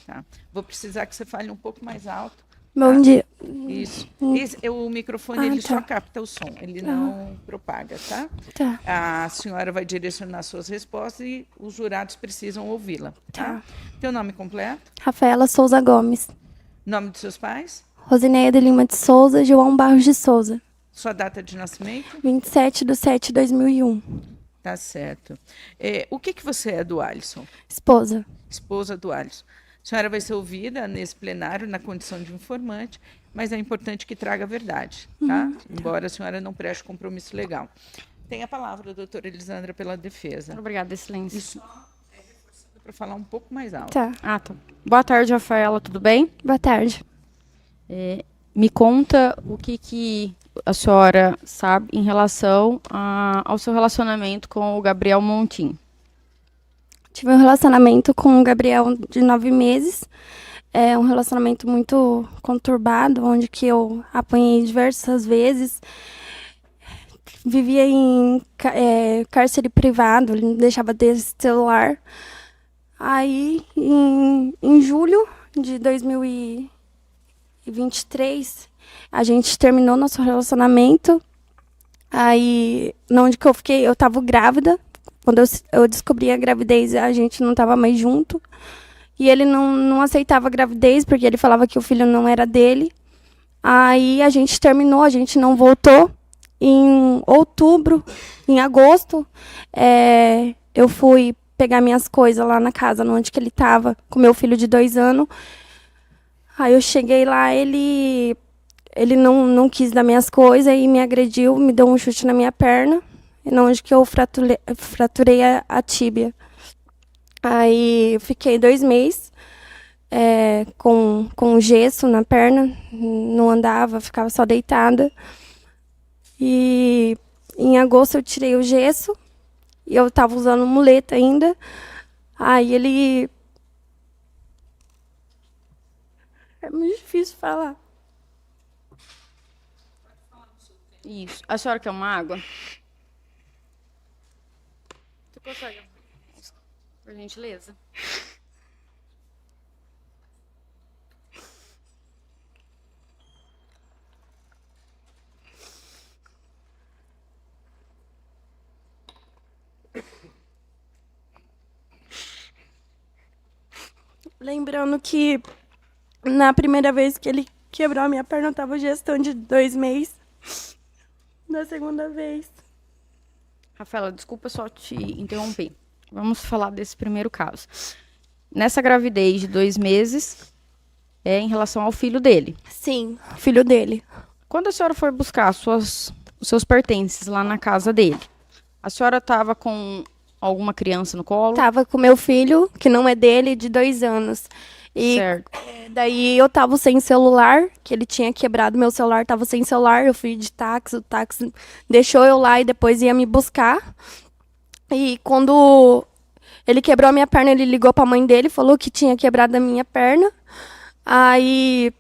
A: Tá. Vou precisar que você fale um pouco mais alto.
G: Bom dia.
A: Isso. O microfone ele só capta o som, ele não propaga, tá?
G: Tá.
A: A senhora vai direcionar suas respostas e os jurados precisam ouvi-la, tá? Teu nome completo?
G: Rafaela Souza Gomes.
A: Nome dos seus pais?
G: Rosineia de Lima de Souza, João Barros de Souza.
A: Sua data de nascimento?
G: 27/7/2001.
A: Tá certo. O que você é do Alisson?
G: Esposa.
A: Esposa do Alisson. A senhora vai ser ouvida nesse plenário na condição de informante, mas é importante que traga a verdade, tá? Embora a senhora não preste compromisso legal. Tem a palavra, doutora Elisandra, pela defesa.
D: Obrigada, excelência.
A: Isso é reforçando para falar um pouco mais alto.
G: Tá.
D: Tá. Boa tarde, Rafaela, tudo bem?
G: Boa tarde.
D: Me conta o que a senhora sabe em relação ao seu relacionamento com o Gabriel Montim.
G: Tive um relacionamento com o Gabriel de 9 meses. É um relacionamento muito conturbado, onde que eu apanhei diversas vezes. Vivia em cárcere privado, ele não deixava ter celular. Aí, em julho de 2023, a gente terminou nosso relacionamento. Aí, onde que eu fiquei, eu estava grávida. Quando eu descobri a gravidez, a gente não estava mais junto. E ele não aceitava a gravidez, porque ele falava que o filho não era dele. Aí a gente terminou, a gente não voltou. Em outubro, em agosto, eu fui pegar minhas coisas lá na casa, onde que ele estava, com meu filho de 2 anos. Aí eu cheguei lá, ele não quis dar minhas coisas e me agrediu, me deu um chute na minha perna. Onde que eu fraturei a tíbia. Aí eu fiquei 2 meses com gesso na perna, não andava, ficava só deitada. E em agosto eu tirei o gesso, e eu estava usando muleta ainda. Aí ele... É muito difícil falar.
D: Isso. A senhora quer uma água? Você consegue? Por gentileza.
G: Lembrando que na primeira vez que ele quebrou a minha perna, eu estava gestão de 2 meses. Na segunda vez.
D: Rafaela, desculpa só te interromper. Vamos falar desse primeiro caso. Nessa gravidez de 2 meses, em relação ao filho dele.
G: Sim, filho dele.
D: Quando a senhora foi buscar os seus pertences lá na casa dele, a senhora estava com alguma criança no colo?
G: Tava com meu filho, que não é dele, de 2 anos. E
D: Certo.
G: daí eu tava sem celular, que ele tinha quebrado meu celular, tava sem celular, eu fui de táxi, o táxi deixou eu lá e depois ia me buscar. E quando ele quebrou a minha perna, ele ligou pra mãe dele, falou que tinha quebrado a minha perna. Aí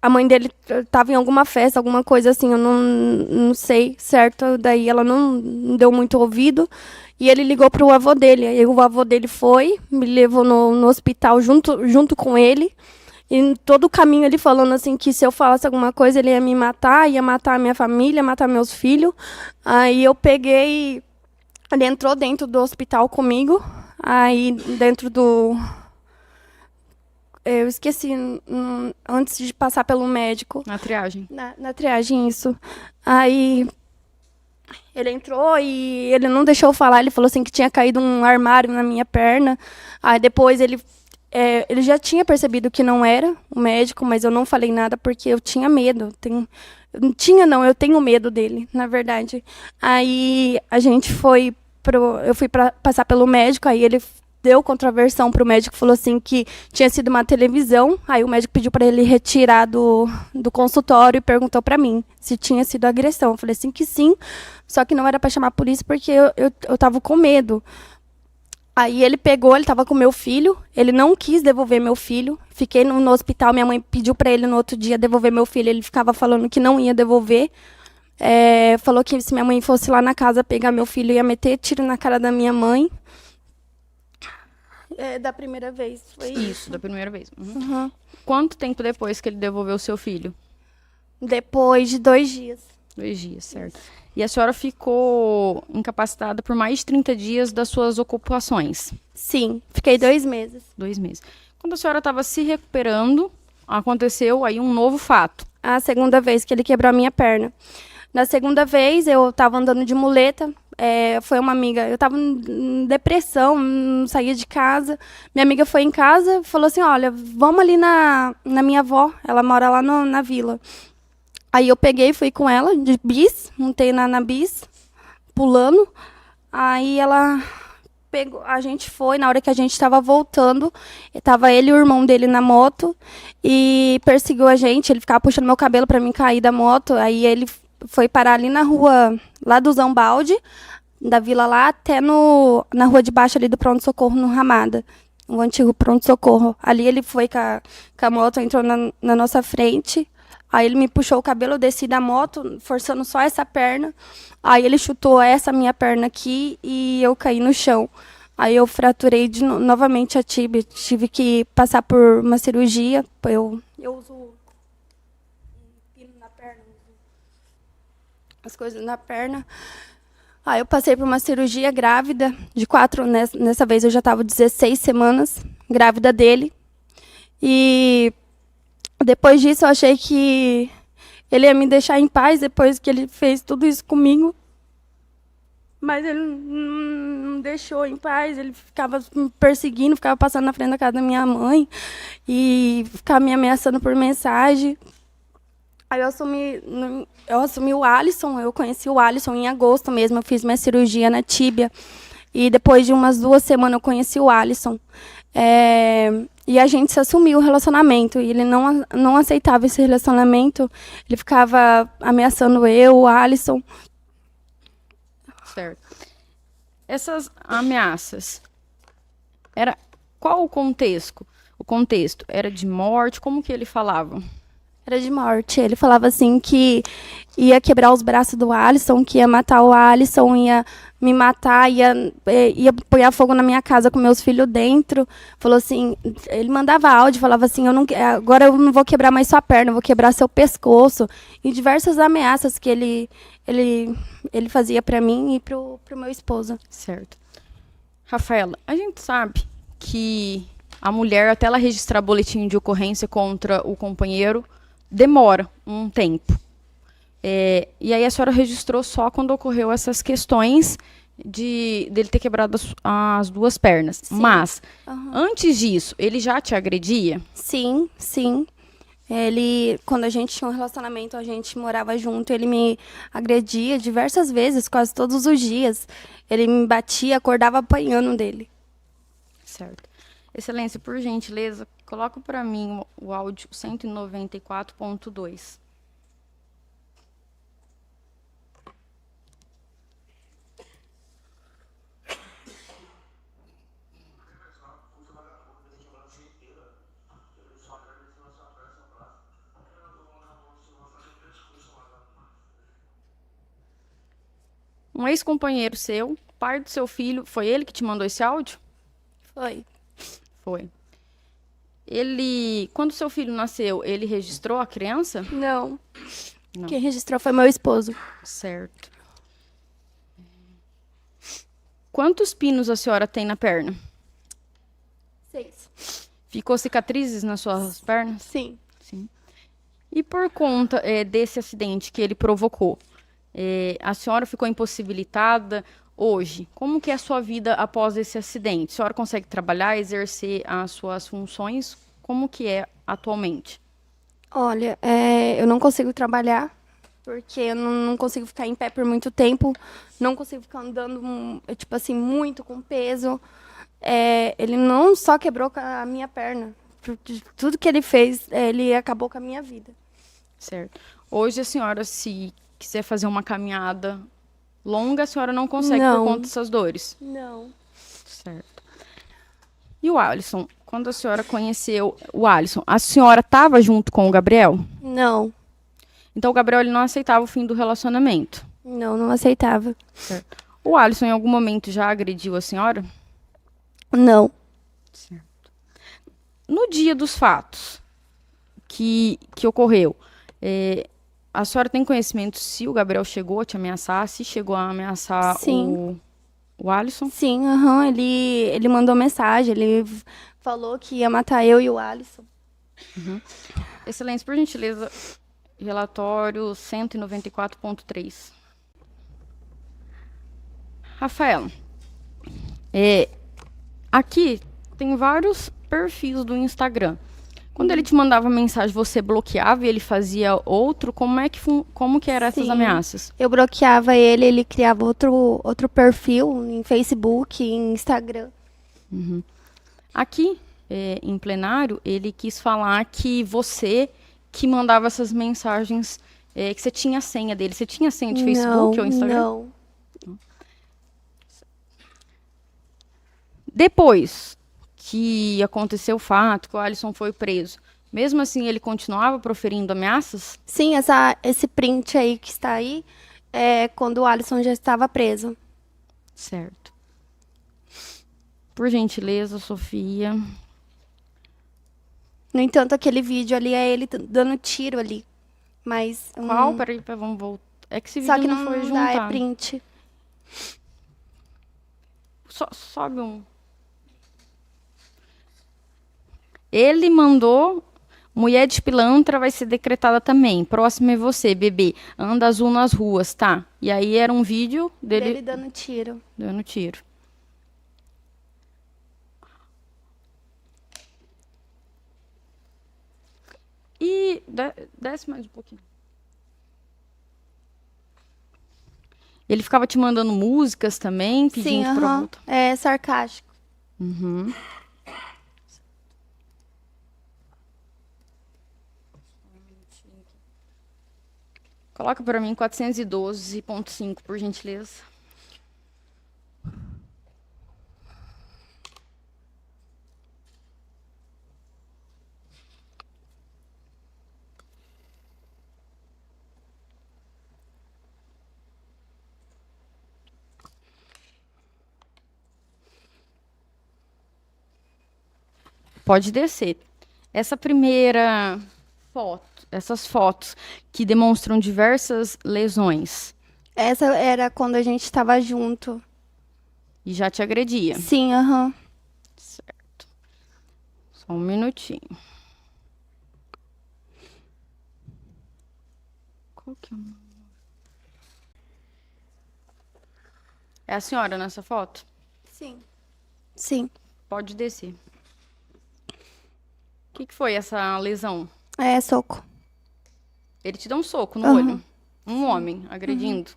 G: a mãe dele estava em alguma festa, alguma coisa assim, eu não sei certo. Daí ela não deu muito ouvido. E ele ligou para o avô dele. Aí o avô dele foi, me levou no hospital junto com ele. E em todo o caminho ele falando assim que se eu falasse alguma coisa ele ia matar a minha família, ia matar meus filhos. Aí eu peguei, ele entrou dentro do hospital comigo. Aí dentro eu esqueci, antes de passar pelo médico.
D: Na triagem.
G: Na triagem, isso. Aí ele entrou e ele não deixou eu falar. Ele falou assim que tinha caído um armário na minha perna. Aí depois ele já tinha percebido que não era o médico, mas eu não falei nada porque eu tinha medo. Eu tenho medo dele, na verdade. Aí eu fui para passar pelo médico, aí ele deu contraversão para o médico, falou assim que tinha sido uma televisão. Aí o médico pediu para ele retirar do consultório e perguntou para mim se tinha sido agressão. Eu falei assim que sim, só que não era para chamar a polícia porque eu tava com medo. Aí ele estava com meu filho, ele não quis devolver meu filho. Fiquei no hospital, minha mãe pediu para ele no outro dia devolver meu filho, ele ficava falando que não ia devolver. Falou que se minha mãe fosse lá na casa pegar meu filho, ia meter tiro na cara da minha mãe. Da primeira vez, foi isso.
D: Da primeira vez.
G: Uhum.
D: Quanto tempo depois que ele devolveu o seu filho?
G: Depois de 2 dias.
D: 2 dias, certo. E a senhora ficou incapacitada por mais de 30 dias das suas ocupações?
G: Sim, fiquei 2 meses.
D: 2 meses. Quando a senhora estava se recuperando, aconteceu aí um novo fato.
G: A segunda vez que ele quebrou a minha perna. Na segunda vez, eu estava andando de muleta. Foi uma amiga, eu estava em depressão, não saía de casa. Minha amiga foi em casa e falou assim, olha, vamos ali na minha avó, ela mora lá na vila. Aí eu peguei e fui com ela de bis, montei na bis, pulando. Aí ela pegou, a gente foi, na hora que a gente estava voltando, estava ele e o irmão dele na moto e perseguiu a gente, ele ficava puxando meu cabelo para mim cair da moto. Aí ele foi parar ali na rua, lá do Zambalde, da vila lá, até na rua de baixo ali do pronto-socorro, no Ramada, o antigo pronto-socorro. Ali ele foi com a moto, entrou na nossa frente, aí ele me puxou o cabelo, eu desci da moto, forçando só essa perna, aí ele chutou essa minha perna aqui e eu caí no chão. Aí eu fraturei novamente a tíbia, tive que passar por uma cirurgia, eu uso pino na perna, as coisas na perna. Aí eu passei por uma cirurgia grávida, nessa vez eu já estava 16 semanas, grávida dele. E depois disso eu achei que ele ia me deixar em paz, depois que ele fez tudo isso comigo. Mas ele não deixou em paz, ele ficava me perseguindo, ficava passando na frente da casa da minha mãe e ficava me ameaçando por mensagem. Aí eu assumi o Alisson, eu conheci o Alisson em agosto mesmo, eu fiz minha cirurgia na tíbia. E depois de umas 2 semanas eu conheci o Alisson. E a gente se assumiu o relacionamento. E ele não aceitava esse relacionamento, ele ficava ameaçando o Alisson.
D: Certo. Essas ameaças, qual o contexto? O contexto era de morte? Como que ele falava?
G: Era de morte. Ele falava assim que ia quebrar os braços do Alisson, que ia matar o Alisson, ia me matar, ia pôr fogo na minha casa com meus filhos dentro. Falou assim, ele mandava áudio, falava assim, agora eu não vou quebrar mais sua perna, eu vou quebrar seu pescoço. E diversas ameaças que ele fazia para mim e pro meu esposo.
D: Certo. Rafaela, a gente sabe que a mulher, até ela registrar boletim de ocorrência contra o companheiro, demora um tempo. E aí a senhora registrou só quando ocorreu essas questões dele ter quebrado as 2 pernas.
G: Sim.
D: Mas, antes disso, ele já te agredia?
G: Sim, sim. Quando a gente tinha um relacionamento, a gente morava junto, ele me agredia diversas vezes, quase todos os dias. Ele me batia, acordava apanhando dele.
D: Certo. Excelência, por gentileza, coloca para mim o áudio 194.2. Um ex-companheiro seu, pai do seu filho, foi ele que te mandou esse áudio?
G: Foi.
D: Foi. Quando seu filho nasceu, ele registrou a criança?
G: Não.
D: Não.
G: Quem registrou foi meu esposo.
D: Certo. Quantos pinos a senhora tem na perna?
G: 6.
D: Ficou cicatrizes nas suas pernas?
G: Sim.
D: Sim. E por conta desse acidente que ele provocou, a senhora ficou impossibilitada hoje? Como que é a sua vida após esse acidente? A senhora consegue trabalhar, exercer as suas funções? Como que é atualmente?
G: Olha, eu não consigo trabalhar, porque eu não consigo ficar em pé por muito tempo, não consigo ficar andando, tipo assim, muito com peso. Ele não só quebrou com a minha perna, tudo que ele fez, ele acabou com a minha vida.
D: Certo. Hoje a senhora, se quiser fazer uma caminhada longa, a senhora não consegue
G: Não.
D: por conta dessas dores?
G: Não.
D: Certo. E o Alisson? Quando a senhora conheceu o Alisson, a senhora estava junto com o Gabriel?
G: Não.
D: Então o Gabriel ele não aceitava o fim do relacionamento.
G: Não aceitava.
D: Certo. O Alisson em algum momento já agrediu a senhora?
G: Não.
D: No dia dos fatos que ocorreu, a senhora tem conhecimento se o Gabriel chegou a te ameaçar, se chegou a ameaçar
G: Sim.
D: o Alisson?
G: Sim, ele mandou mensagem, ele falou que ia matar eu e o Alisson.
D: Excelência, por gentileza, relatório 194.3. Rafaela, aqui tem vários perfis do Instagram. Quando ele te mandava mensagem, você bloqueava e ele fazia outro? Como que eram essas
G: Sim.
D: ameaças?
G: Eu bloqueava ele criava outro perfil em Facebook, em Instagram.
D: Aqui, em plenário, ele quis falar que você que mandava essas mensagens, que você tinha a senha dele. Você tinha a senha de Facebook ou Instagram?
G: Não.
D: Depois que aconteceu o fato, que o Alisson foi preso, mesmo assim ele continuava proferindo ameaças?
G: Sim, esse print aí que está aí é quando o Alisson já estava preso.
D: Certo. Por gentileza, Sofia.
G: No entanto, aquele vídeo ali é ele dando tiro ali. Mas.
D: Qual? Peraí, vamos voltar. É que esse vídeo
G: Só que
D: não foi
G: dá,
D: juntado.
G: é print.
D: Sobe um. Ele mandou: mulher de pilantra vai ser decretada também. Próximo é você, bebê. Anda azul nas ruas, tá? E aí era um vídeo
G: Dele dando tiro.
D: dando tiro. E desce mais um pouquinho. Ele ficava te mandando músicas também, pedindo
G: Sim,
D: pra voltar.
G: é sarcástico.
D: Uhum. Coloca para mim 412.5, por gentileza. Pode descer. Essa primeira foto, essas fotos que demonstram diversas lesões
G: Essa era quando a gente estava junto.
D: e já te agredia.
G: Sim, aham.
D: Certo. Só um minutinho. Qual que é o nome? É a senhora nessa foto?
G: Sim. Sim.
D: Pode descer. O que foi essa lesão?
G: É soco.
D: Ele te deu um soco no
G: Aham.
D: olho. Um homem agredindo.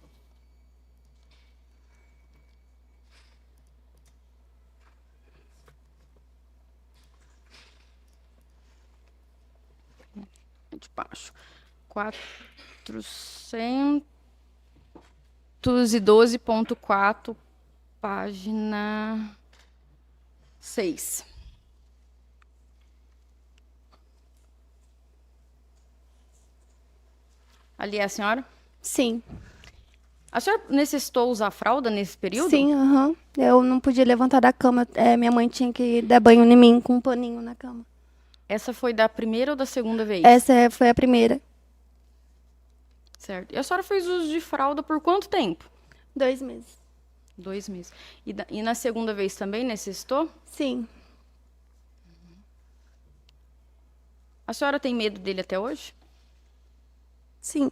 D: É de baixo. 412.4, página 6. Ali é a senhora?
G: Sim.
D: A senhora necessitou usar fralda nesse período?
G: Sim, aham. Eu não podia levantar da cama. Minha mãe tinha que dar banho em mim com um paninho na cama.
D: Essa foi da primeira ou da segunda vez?
G: Essa foi a primeira.
D: Certo. E a senhora fez uso de fralda por quanto tempo?
G: 2 meses.
D: 2 meses. E na segunda vez também necessitou?
G: Sim.
D: A senhora tem medo dele até hoje?
G: Sim.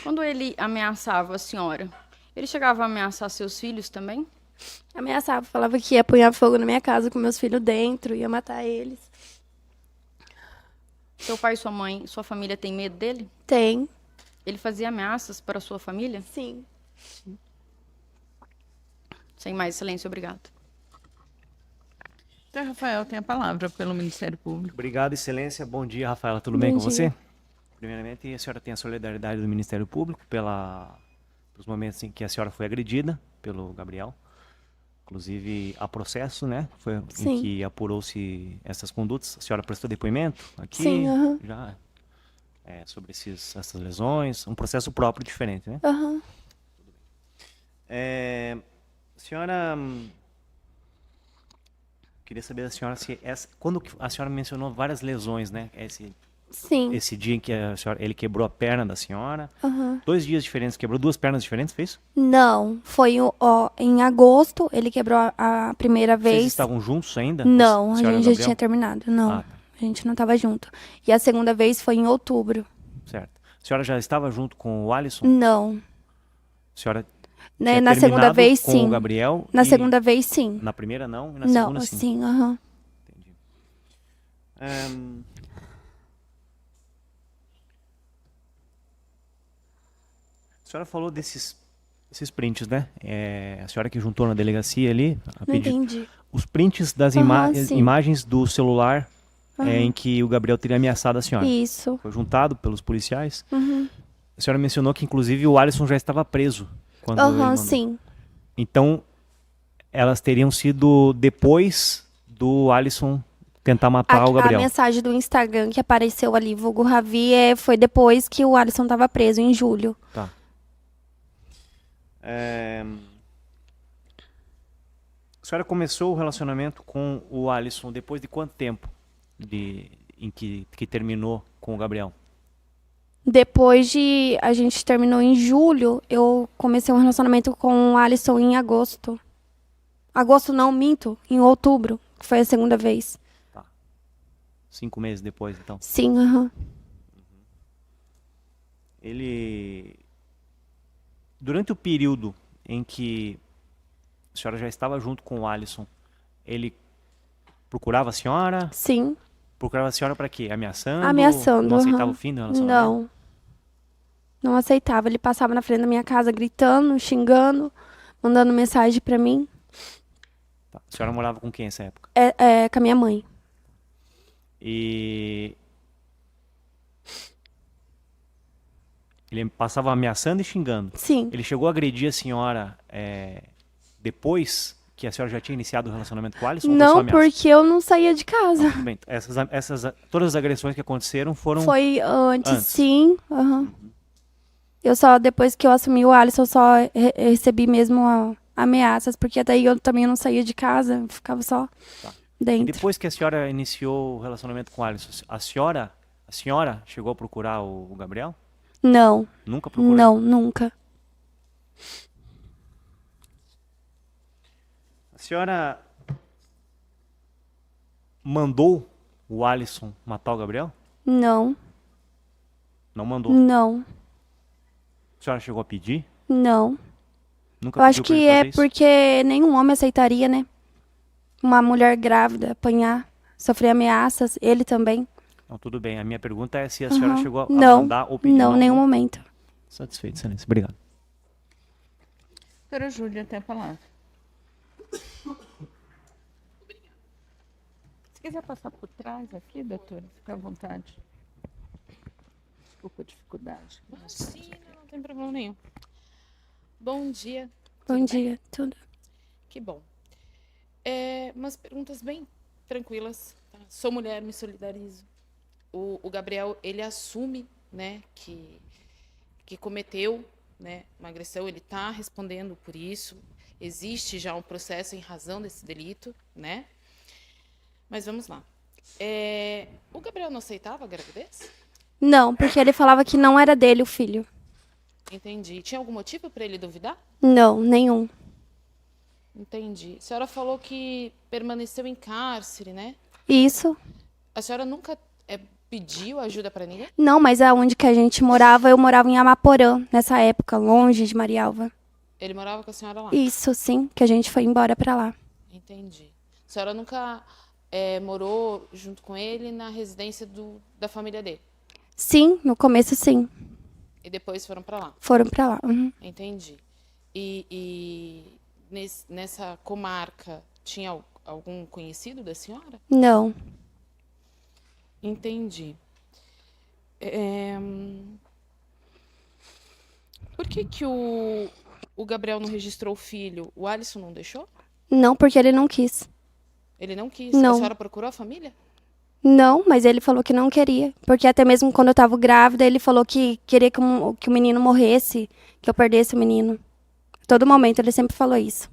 D: Quando ele ameaçava a senhora, ele chegava a ameaçar seus filhos também?
G: Ameaçava, falava que ia apunhar fogo na minha casa com meus filhos dentro, ia matar eles.
D: Seu pai e sua mãe, sua família tem medo dele?
G: Tem.
D: Ele fazia ameaças para a sua família?
G: Sim.
D: Sem mais, excelência, obrigado.
A: Então, Rafael, tem a palavra pelo Ministério Público.
C: Obrigado, excelência. Bom dia, Rafaela. Tudo
G: Bom
C: bem com
G: dia.
C: você? Primeiramente, a senhora tem a solidariedade do Ministério Público pelos momentos em que a senhora foi agredida pelo Gabriel. Inclusive, há processo, né? Foi em
G: Sim.
C: que apurou-se essas condutas. A senhora prestou depoimento aqui?
G: Sim, aham.
C: Já sobre essas lesões. Um processo próprio diferente, né?
G: Aham.
C: Senhora, queria saber da senhora se quando a senhora mencionou várias lesões, né?
G: Sim.
C: Esse dia em que ele quebrou a perna da senhora.
G: Aham.
C: 2 dias diferentes, quebrou 2 pernas diferentes, fez?
G: Não, foi em agosto, ele quebrou a primeira
C: Vocês
G: vez.
C: estavam juntos ainda?
G: Não, a
C: senhora e o
G: gente já
C: Gabriel?
G: tinha terminado. Não,
C: Ah, tá.
G: a gente não tava junto. E a segunda vez foi em outubro.
C: Certo. A senhora já estava junto com o Alisson?
G: Não.
C: A senhora
G: Né,
C: tinha
G: na segunda
C: terminado
G: vez,
C: com
G: sim.
C: o Gabriel?
G: Na
C: e
G: segunda vez, sim.
C: Na primeira não, e na
G: Não,
C: segunda sim.
G: sim, aham.
C: Entendi. Ahn, A senhora falou desses prints, né? A senhora que juntou na delegacia ali,
G: Não
C: pediu
G: entendi.
C: os prints das
G: Sim.
C: imagens do celular em que o Gabriel teria ameaçado a senhora.
G: Isso.
C: Foi juntado pelos policiais.
G: Uhum.
C: A senhora mencionou que, inclusive, o Alisson já estava preso quando ele
G: Aham,
C: mandou.
G: sim.
C: Então, elas teriam sido depois do Alisson tentar matar o
G: A
C: Gabriel.
G: mensagem do Instagram que apareceu ali, vulgo Ravi, foi depois que o Alisson tava preso, em julho.
C: Tá. A senhora começou o relacionamento com o Alisson depois de quanto tempo em que terminou com o Gabriel?
G: Depois de... A gente terminou em julho, eu comecei um relacionamento com o Alisson em agosto. Agosto não, minto. Em outubro, que foi a segunda vez.
C: 5 meses depois, então.
G: Sim, aham.
C: Ele... Durante o período em que a senhora já estava junto com o Alisson, ele procurava a senhora?
G: Sim.
C: Procurava a senhora para quê? Ameaçando?
G: Ameaçando,
C: Não aceitava
G: aham.
C: o fim do relacionamento?
G: Não. Não aceitava. Ele passava na frente da minha casa gritando, xingando, mandando mensagem pra mim.
C: Tá. A senhora morava com quem nessa época?
G: Com a minha mãe.
C: E ele passava ameaçando e xingando.
G: Sim.
C: Ele chegou a agredir a senhora depois que a senhora já tinha iniciado o relacionamento com o Alisson? Ou foi só
G: Não,
C: ameaça?
G: porque eu não saía de casa.
C: Tudo bem. Todas as agressões que aconteceram foram...
G: Foi antes,
C: Antes.
G: sim. Aham. Eu só, depois que eu assumi o Alisson, eu só recebi mesmo ameaças, porque daí eu também não saía de casa, eu ficava só
C: E
G: dentro.
C: depois que a senhora iniciou o relacionamento com o Alisson, a senhora chegou a procurar o Gabriel?
G: Não,
C: Nunca procurou?
G: não, nunca.
C: A senhora mandou o Alisson matar o Gabriel?
G: Não,
C: Não mandou.
G: não,
C: A senhora chegou a pedir?
G: não.
C: Nunca
G: Eu acho
C: pediu pra
G: que
C: ele
G: é
C: fazer isso?
G: porque nenhum homem aceitaria, né? Uma mulher grávida apanhar, sofrer ameaças, ele também.
C: Não, tudo bem. A minha pergunta é se a senhora
G: Aham.
C: chegou a
G: Não,
C: mandar ou pedir.
G: não, nenhum momento.
C: Satisfeito, excelência. Obrigado.
A: Doutora Júlia, tem a palavra. Se quiser passar por trás aqui, doutora, fica à vontade. Desculpa a dificuldade.
H: Imagina, não tem problema nenhum. Bom dia,
G: Bom dia, tudo.
H: que bom. Umas perguntas bem tranquilas. Tá? Sou mulher, me solidarizo. O Gabriel, ele assume, né, que cometeu, né, uma agressão. Ele está respondendo por isso. Existe já um processo em razão desse delito, né? Mas vamos lá. O Gabriel não aceitava a gravidez?
G: Não, porque ele falava que não era dele o filho.
H: Entendi. Tinha algum motivo para ele duvidar?
G: Não, nenhum.
H: Entendi. A senhora falou que permaneceu em cárcere, né?
G: Isso.
H: A senhora nunca pediu ajuda para ninguém?
G: Não, mas aonde que a gente morava, eu morava em Amaporã, nessa época, longe de Marialva.
H: Ele morava com a senhora lá?
G: Isso, sim, que a gente foi embora pra lá.
H: Entendi. A senhora nunca morou junto com ele na residência da família dele?
G: Sim, no começo sim.
H: E depois foram para lá?
G: Foram pra lá. Uhum.
H: Entendi. E nessa comarca tinha algum conhecido da senhora?
G: Não.
H: Entendi. Por que o Gabriel não registrou o filho? O Alisson não deixou?
G: Não, porque ele não quis.
H: Ele não quis?
G: Não.
H: A senhora procurou a família?
G: Não, mas ele falou que não queria. Porque até mesmo quando eu tava grávida, ele falou que queria que o menino morresse, que eu perdesse o menino. Todo momento ele sempre falou isso.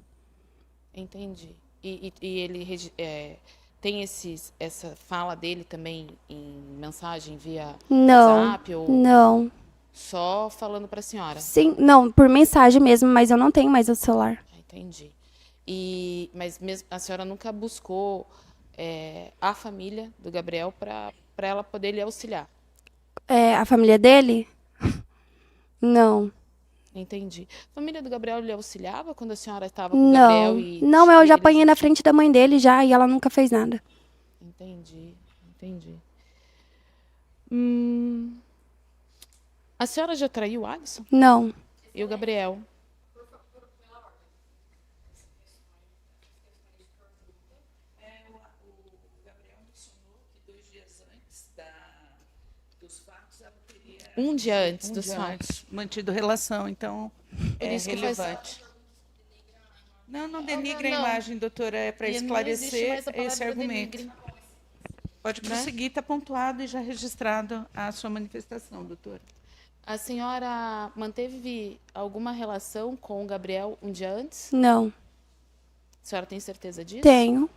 H: Entendi. E ele tem essa fala dele também em mensagem via
G: Não.
H: WhatsApp ou
G: Não.
H: só falando para a senhora?
G: Sim, não, por mensagem mesmo, mas eu não tenho mais o celular.
H: Entendi. Mas mesmo a senhora nunca buscou a família do Gabriel para ela poder lhe auxiliar?
G: A família dele? Não.
H: Entendi. A família do Gabriel lhe auxiliava quando a senhora estava com o Gabriel?
G: Não, eu já
H: eles-
G: apanhei na frente da mãe dele já e ela nunca fez nada.
H: Entendi. A senhora já traiu o Alisson?
G: Não.
H: E o Gabriel? Um dia antes dos fatos.
A: Mantido relação, então
H: Por
A: é
H: isso que faz-
A: relevante. Não denigra
H: não.
A: a imagem, doutora, é para
H: E não existe
A: esclarecer
H: mais a palavra
A: esse argumento.
H: denigre.
A: Pode prosseguir, está pontuado e já registrado a sua manifestação, doutora.
H: A senhora manteve alguma relação com o Gabriel um dia antes?
G: Não.
H: A senhora tem certeza disso?
G: Tenho.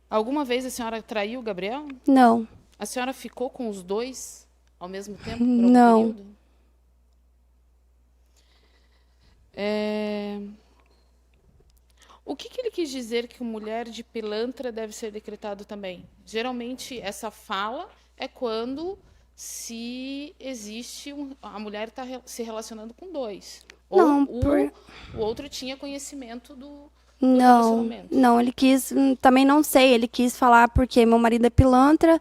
H: Alguma vez a senhora traiu o Gabriel?
G: Não.
H: A senhora ficou com os dois ao mesmo tempo por algum
G: Não.
H: período? O que ele quis dizer que mulher de pilantra deve ser decretado também? Geralmente, essa fala é quando se existe a mulher está se relacionando com dois.
G: Não,
H: Ou o outro tinha conhecimento do
G: Não,
H: relacionamento.
G: não, ele quis, também não sei, ele quis falar porque meu marido é pilantra,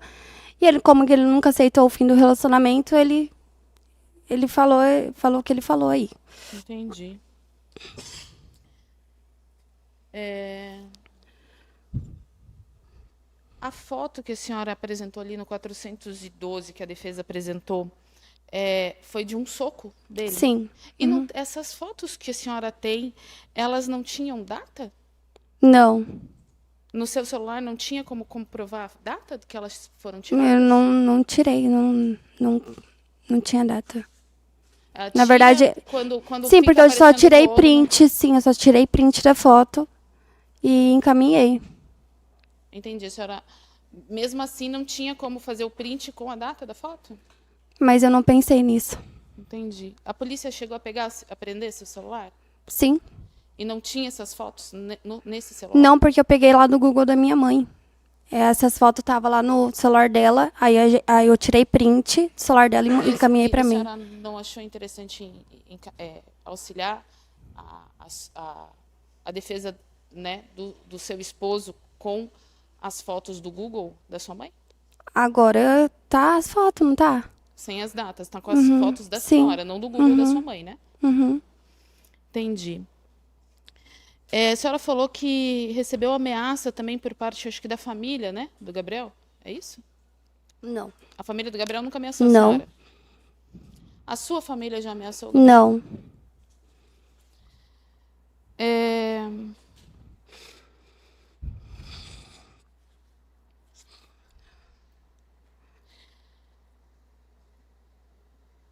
G: e ele, como que ele nunca aceitou o fim do relacionamento, ele falou o que ele falou aí.
H: Entendi. A foto que a senhora apresentou ali no 412, que a defesa apresentou, foi de um soco dele?
G: Sim.
H: E essas fotos que a senhora tem, elas não tinham data?
G: Não,
H: No seu celular não tinha como comprovar a data que elas foram
G: eu
H: tiradas?
G: não tirei, não tinha data.
H: Ela
G: Na
H: tinha
G: verdade,
H: quando
G: sim,
H: fica
G: porque eu só
H: aparecendo
G: tirei
H: todo,
G: print, sim, eu só tirei print da foto e encaminhei.
H: Entendi, a senhora. Mesmo assim, não tinha como fazer o print com a data da foto?
G: Mas eu não pensei nisso.
H: Entendi. A polícia chegou a prender seu celular?
G: Sim.
H: E não tinha essas fotos nesse celular?
G: Não, porque eu peguei lá do Google da minha mãe. Essas fotos estavam lá no celular dela, aí eu tirei print do celular dela e encaminhei para mim.
H: A senhora não achou interessante auxiliar a defesa, né, do seu esposo com as fotos do Google da sua mãe?
G: Agora tá as fotos, não tá?
H: Sem as datas, tá com as fotos da
G: sim.
H: senhora, não do Google da sua mãe, né?
G: Uhum.
H: Entendi. A senhora falou que recebeu ameaça também por parte, acho que da família, né, do Gabriel? É isso?
G: Não.
H: A família do Gabriel nunca ameaçou a
G: Não.
H: senhora? A sua família já ameaçou o Gabriel?
G: Não.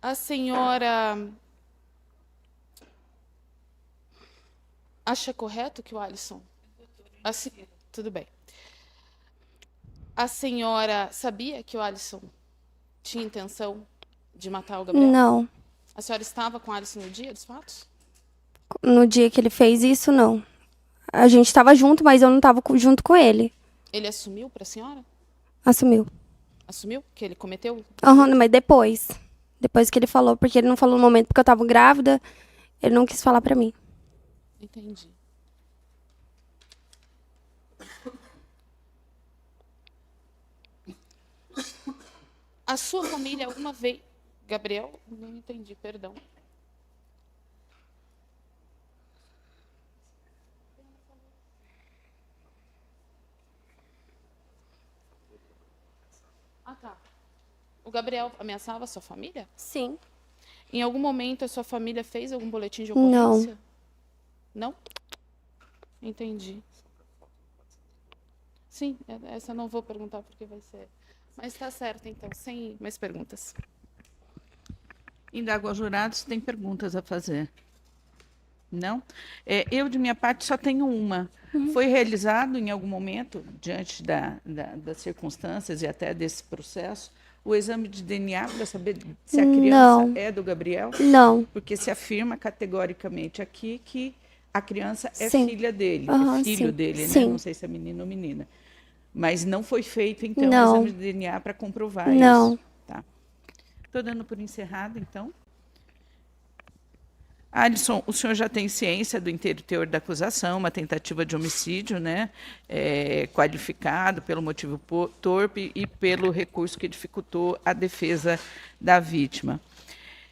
H: A senhora acha correto que o Alisson... Tudo bem. A senhora sabia que o Alisson tinha intenção de matar o Gabriel?
G: Não.
H: A senhora estava com o Alisson no dia dos fatos?
G: No dia que ele fez isso, não. A gente estava junto, mas eu não estava junto com ele.
H: Ele assumiu para a senhora?
G: Assumiu.
H: Assumiu que ele cometeu?
G: Aham, mas depois. Depois que ele falou, porque ele não falou no momento porque eu estava grávida, ele não quis falar pra mim.
H: Entendi. A sua família alguma vez... Gabriel? Não entendi, perdão. Ah, tá. O Gabriel ameaçava a sua família?
G: Sim.
H: Em algum momento a sua família fez algum boletim de
G: Não.
H: ocorrência? Não? Entendi. Sim, essa eu não vou perguntar porque vai ser... Mas está certo, então, sem mais perguntas.
A: Indago aos jurados se tem perguntas a fazer. Não? Eu, de minha parte, só tenho uma. Foi realizado, em algum momento, diante das circunstâncias e até desse processo, o exame de DNA para saber se a criança
G: Não.
A: é do Gabriel?
G: Não.
A: Porque se afirma categoricamente aqui que a criança é
G: Sim.
A: filha dele,
G: Aham,
A: é filho
G: sim.
A: dele, né?
G: Sim.
A: Não sei se é menino ou menina. Mas não foi feito, então,
G: Não.
A: o exame de DNA para comprovar
G: Não.
A: isso. Tá. Estou dando por encerrado, então. Alisson, o senhor já tem ciência do inteiro teor da acusação, uma tentativa de homicídio, né, qualificado pelo motivo torpe e pelo recurso que dificultou a defesa da vítima.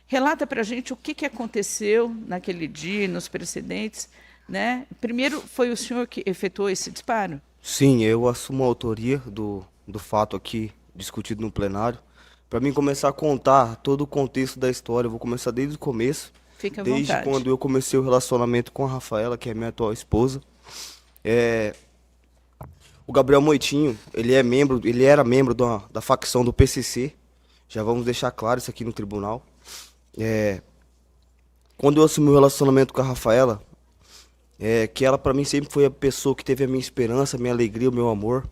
A: Relata para a gente o que aconteceu naquele dia, nos precedentes, né? Primeiro, foi o senhor que efetuou esse disparo?
I: Sim, eu assumo a autoria do fato aqui discutido no plenário. Para mim começar a contar todo o contexto da história, eu vou começar desde o começo.
A: Fique à
I: Desde
A: vontade.
I: quando eu comecei o relacionamento com a Rafaela, que é minha atual esposa. O Gabriel Moitinho, ele era membro da facção do PCC. Já vamos deixar claro isso aqui no tribunal. Quando eu assumi o relacionamento com a Rafaela, que ela para mim sempre foi a pessoa que teve a minha esperança, a minha alegria, o meu amor.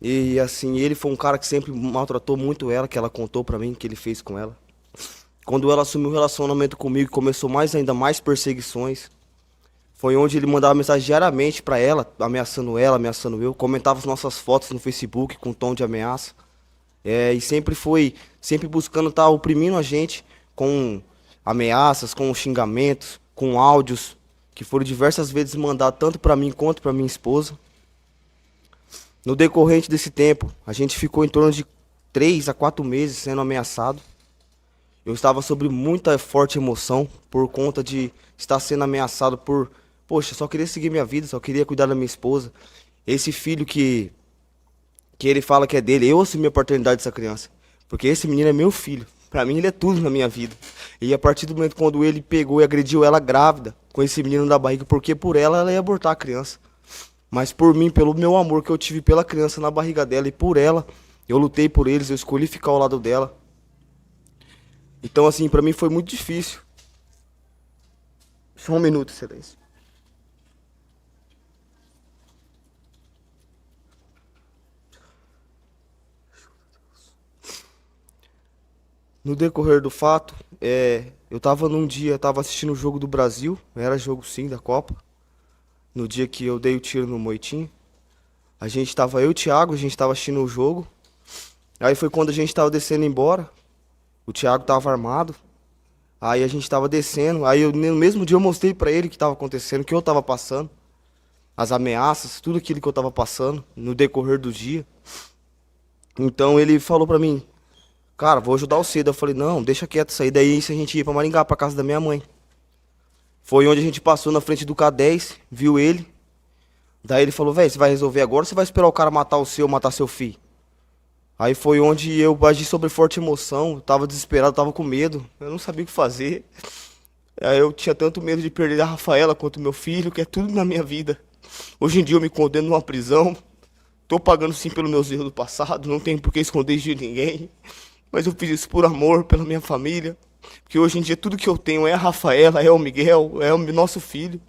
I: E assim, ele foi um cara que sempre maltratou muito ela, que ela contou para mim que ele fez com ela. Quando ela assumiu o relacionamento comigo, começou ainda mais perseguições. Foi onde ele mandava mensagem diariamente para ela, ameaçando eu. Comentava as nossas fotos no Facebook com tom de ameaça. E sempre buscando estar oprimindo a gente com ameaças, com xingamentos, com áudios, que foram diversas vezes mandados tanto para mim quanto para minha esposa. No decorrente desse tempo, a gente ficou em torno de 3 a 4 meses sendo ameaçado. Eu estava sob muita forte emoção por conta de estar sendo ameaçado por... Poxa, só queria seguir minha vida, só queria cuidar da minha esposa. Esse filho que ele fala que é dele, eu assumi a paternidade dessa criança. Porque esse menino é meu filho. Pra mim ele é tudo na minha vida. E a partir do momento quando ele pegou e agrediu ela grávida, com esse menino na barriga, porque por ela ia abortar a criança. Mas por mim, pelo meu amor que eu tive pela criança na barriga dela e por ela, eu lutei por eles, eu escolhi ficar ao lado dela. Então, assim, pra mim foi muito difícil. Só um minuto, excelência. No decorrer do fato, eu tava tava assistindo o jogo do Brasil, era jogo sim da Copa. No dia que eu dei o tiro no Moitinho. Eu e o Thiago, a gente tava assistindo o jogo. Aí foi quando a gente tava descendo embora. O Thiago tava armado. Aí a gente tava descendo. Aí no mesmo dia eu mostrei pra ele o que tava acontecendo, o que eu tava passando. As ameaças, tudo aquilo que eu tava passando no decorrer do dia. Então ele falou pra mim, cara, vou ajudar você. Eu falei, não, deixa quieto isso aí. Daí a gente ia pra Maringá, pra casa da minha mãe. Foi onde a gente passou na frente do K10, viu ele. Daí ele falou, velho, você vai resolver agora ou você vai esperar o cara matar matar seu filho? Aí foi onde eu agi sobre forte emoção, eu tava desesperado, tava com medo, eu não sabia o que fazer. Aí eu tinha tanto medo de perder a Rafaela quanto o meu filho, que é tudo na minha vida. Hoje em dia eu me condeno numa prisão, tô pagando sim pelos meus erros do passado, não tenho por que esconder isso de ninguém. Mas eu fiz isso por amor, pela minha família. Porque hoje em dia tudo que eu tenho é a Rafaela, é o Miguel, é o nosso filho.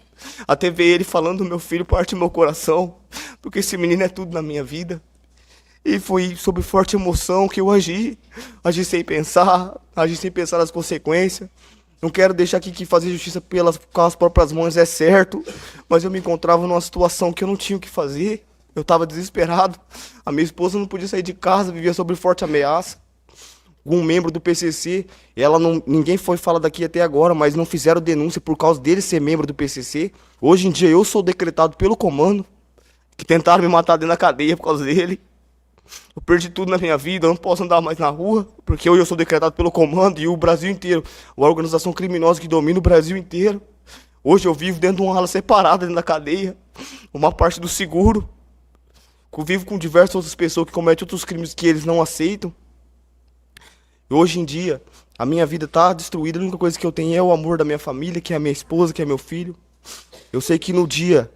I: Até ver ele falando do meu filho parte do meu coração, porque esse menino é tudo na minha vida. E foi sob forte emoção que eu agi sem pensar nas consequências. Não quero deixar aqui que fazer justiça com as próprias mãos é certo, mas eu me encontrava numa situação que eu não tinha o que fazer. Eu estava desesperado. A minha esposa não podia sair de casa, vivia sob forte ameaça. Um membro do PCC, ninguém foi falar daqui até agora, mas não fizeram denúncia por causa dele ser membro do PCC. Hoje em dia eu sou decretado pelo comando, que tentaram me matar dentro da cadeia por causa dele. Eu perdi tudo na minha vida, eu não posso andar mais na rua, porque hoje eu sou decretado pelo comando e o Brasil inteiro, uma organização criminosa que domina o Brasil inteiro. Hoje eu vivo dentro de uma ala separada dentro da cadeia, uma parte do seguro. Eu vivo com diversas outras pessoas que cometem outros crimes que eles não aceitam. E hoje em dia, a minha vida está destruída, a única coisa que eu tenho é o amor da minha família, que é a minha esposa, que é meu filho. Eu sei que no dia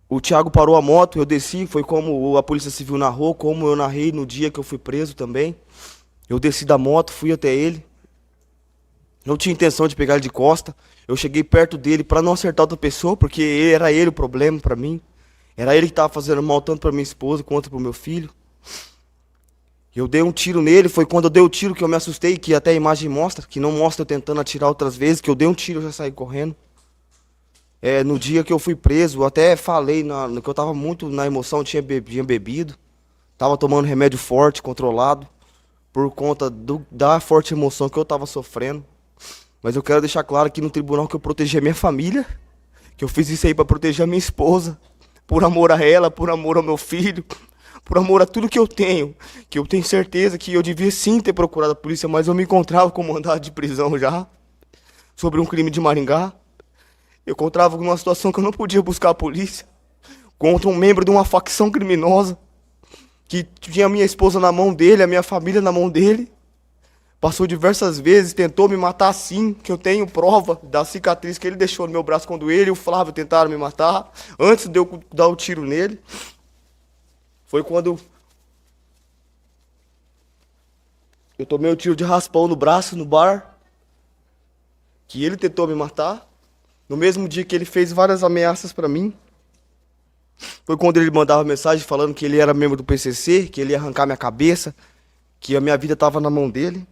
I: o Thiago parou a moto, eu desci, foi como a Polícia Civil narrou, como eu narrei no dia que eu fui preso também. Eu desci da moto, fui até ele. Não tinha intenção de pegar ele de costa. Eu cheguei perto dele para não acertar outra pessoa, porque era ele o problema para mim. Era ele que estava fazendo mal tanto para minha esposa quanto para o meu filho. Eu dei um tiro nele, foi quando eu dei o tiro que eu me assustei, que até a imagem mostra, que não mostra eu tentando atirar outras vezes, que eu dei um tiro e já saí correndo. No dia que eu fui preso, eu até falei que eu estava muito na emoção, tinha bebido, estava tomando remédio forte, controlado, por conta da forte emoção que eu estava sofrendo. Mas eu quero deixar claro aqui no tribunal que eu protegi a minha família, que eu fiz isso aí para proteger a minha esposa, por amor a ela, por amor ao meu filho, por amor a tudo que eu tenho certeza que eu devia sim ter procurado a polícia, mas eu me encontrava com mandado de prisão já, sobre um crime de Maringá. Eu encontrava numa situação que eu não podia buscar a polícia, contra um membro de uma facção criminosa, que tinha a minha esposa na mão dele, a minha família na mão dele. Passou diversas vezes, tentou me matar sim, que eu tenho prova da cicatriz que ele deixou no meu braço quando ele e o Flávio tentaram me matar, antes de eu dar o tiro nele. Foi quando eu tomei um tiro de raspão no braço, no bar, que ele tentou me matar. No mesmo dia que ele fez várias ameaças para mim. Foi quando ele mandava mensagem falando que ele era membro do PCC, que ele ia arrancar minha cabeça, que a minha vida estava na mão dele.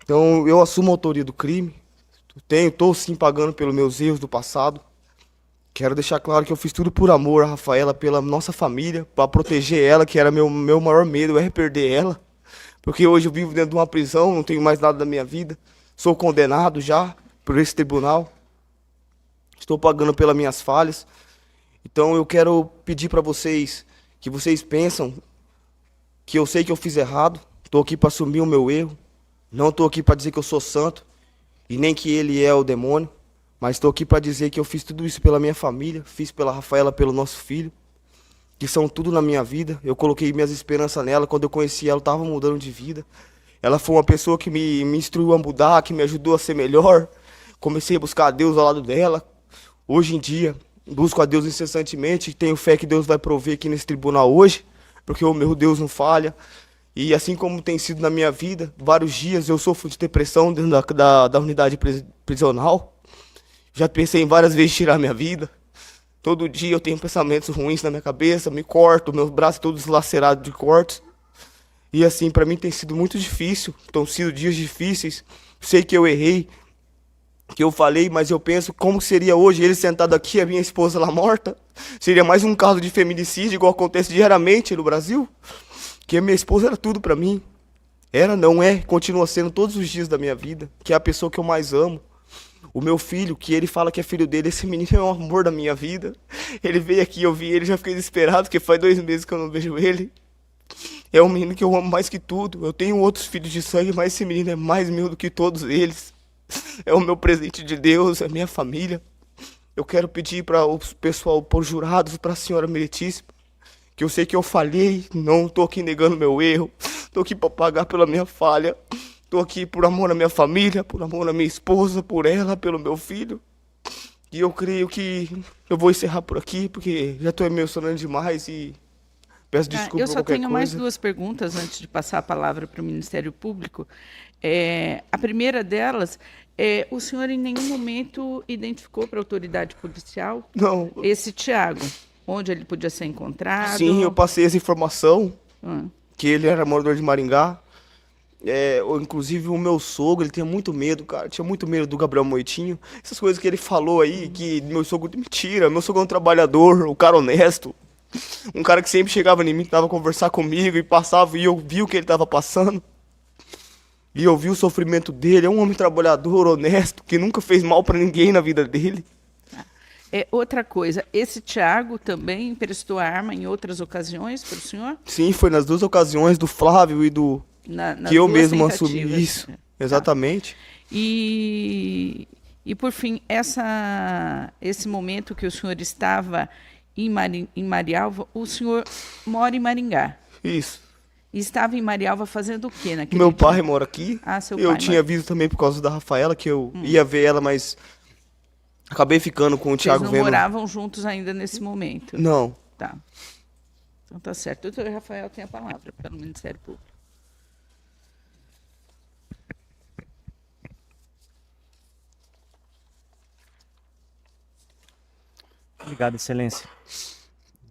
I: Então eu assumo a autoria do crime. Estou sim pagando pelos meus erros do passado. Quero deixar claro que eu fiz tudo por amor a Rafaela, pela nossa família, para proteger ela, que era meu maior medo, é perder ela. Porque hoje eu vivo dentro de uma prisão, não tenho mais nada da minha vida. Sou condenado já por esse tribunal. Estou pagando pelas minhas falhas. Então eu quero pedir para vocês que vocês pensam que eu sei que eu fiz errado. Estou aqui para assumir o meu erro. Não estou aqui para dizer que eu sou santo e nem que ele é o demônio. Mas estou aqui para dizer que eu fiz tudo isso pela minha família, fiz pela Rafaela, pelo nosso filho, que são tudo na minha vida. Eu coloquei minhas esperanças nela. Quando eu conheci ela, eu estava mudando de vida. Ela foi uma pessoa que me instruiu a mudar, que me ajudou a ser melhor. Comecei a buscar a Deus ao lado dela. Hoje em dia, busco a Deus incessantemente, tenho fé que Deus vai prover aqui nesse tribunal hoje, porque o meu Deus não falha. E assim como tem sido na minha vida, vários dias eu sofro de depressão dentro da unidade prisional. Já pensei em várias vezes tirar minha vida. Todo dia eu tenho pensamentos ruins na minha cabeça, me corto, meus braços todos lacerados de cortes. E assim, para mim tem sido muito difícil, estão sido dias difíceis. Sei que eu errei, que eu falei, mas eu penso como seria hoje ele sentado aqui, a minha esposa lá morta. Seria mais um caso de feminicídio, igual acontece diariamente no Brasil. Que a minha esposa era tudo pra mim. Era, não é, continua sendo todos os dias da minha vida. Que é a pessoa que eu mais amo. O meu filho, que ele fala que é filho dele, esse menino é o amor da minha vida. Ele veio aqui, eu vi ele, já fiquei desesperado, porque faz 2 meses que eu não vejo ele. É um menino que eu amo mais que tudo. Eu tenho outros filhos de sangue, mas esse menino é mais meu do que todos eles. É o meu presente de Deus, é a minha família. Eu quero pedir para o pessoal, por jurados, para a senhora meritíssima, que eu sei que eu falhei, não estou aqui negando meu erro, estou aqui para pagar pela minha falha, estou aqui por amor à minha família, por amor à minha esposa, por ela, pelo meu filho. E eu creio que eu vou encerrar por aqui, porque já estou emocionando demais e peço desculpa
A: eu
I: por
A: só
I: qualquer
A: tenho
I: coisa.
A: mais 2 perguntas antes de passar a palavra para o Ministério Público. A primeira delas é: o senhor em nenhum momento identificou para a autoridade policial
I: Não.
A: esse Thiago, onde ele podia ser encontrado?
I: Sim, eu passei essa informação,
A: Ah.
I: que ele era morador de Maringá. Inclusive o meu sogro, ele tinha muito medo, cara. Tinha muito medo do Gabriel Moitinho. Essas coisas que ele falou aí, que meu sogro... Mentira, meu sogro é um trabalhador, um cara honesto. Um cara que sempre chegava em mim, tentava conversar comigo e passava, e eu vi o que ele tava passando. E eu vi o sofrimento dele. É um homem trabalhador, honesto, que nunca fez mal pra ninguém na vida dele.
A: Outra coisa, esse Tiago também emprestou a arma em outras ocasiões para o senhor?
I: Sim, foi nas 2 ocasiões do Flávio e do...
A: Nas
I: que eu
A: duas
I: mesmo assumi
A: tentativas.
I: isso. Exatamente.
A: E por fim, esse momento que o senhor estava em Marialva, o senhor mora em Maringá.
I: Isso.
A: E estava em Marialva fazendo o quê naquele
I: Meu
A: dia?
I: pai mora aqui.
A: Ah, seu
I: Eu
A: pai
I: tinha
A: mora.
I: visto também por causa da Rafaela, que eu ia ver ela, mas acabei ficando com o
A: Vocês
I: Thiago
A: não
I: vendo.
A: moravam juntos ainda nesse momento?
I: Não.
A: Tá. Então tá certo. O doutor Rafael tem a palavra pelo Ministério Público.
C: Obrigado, excelência.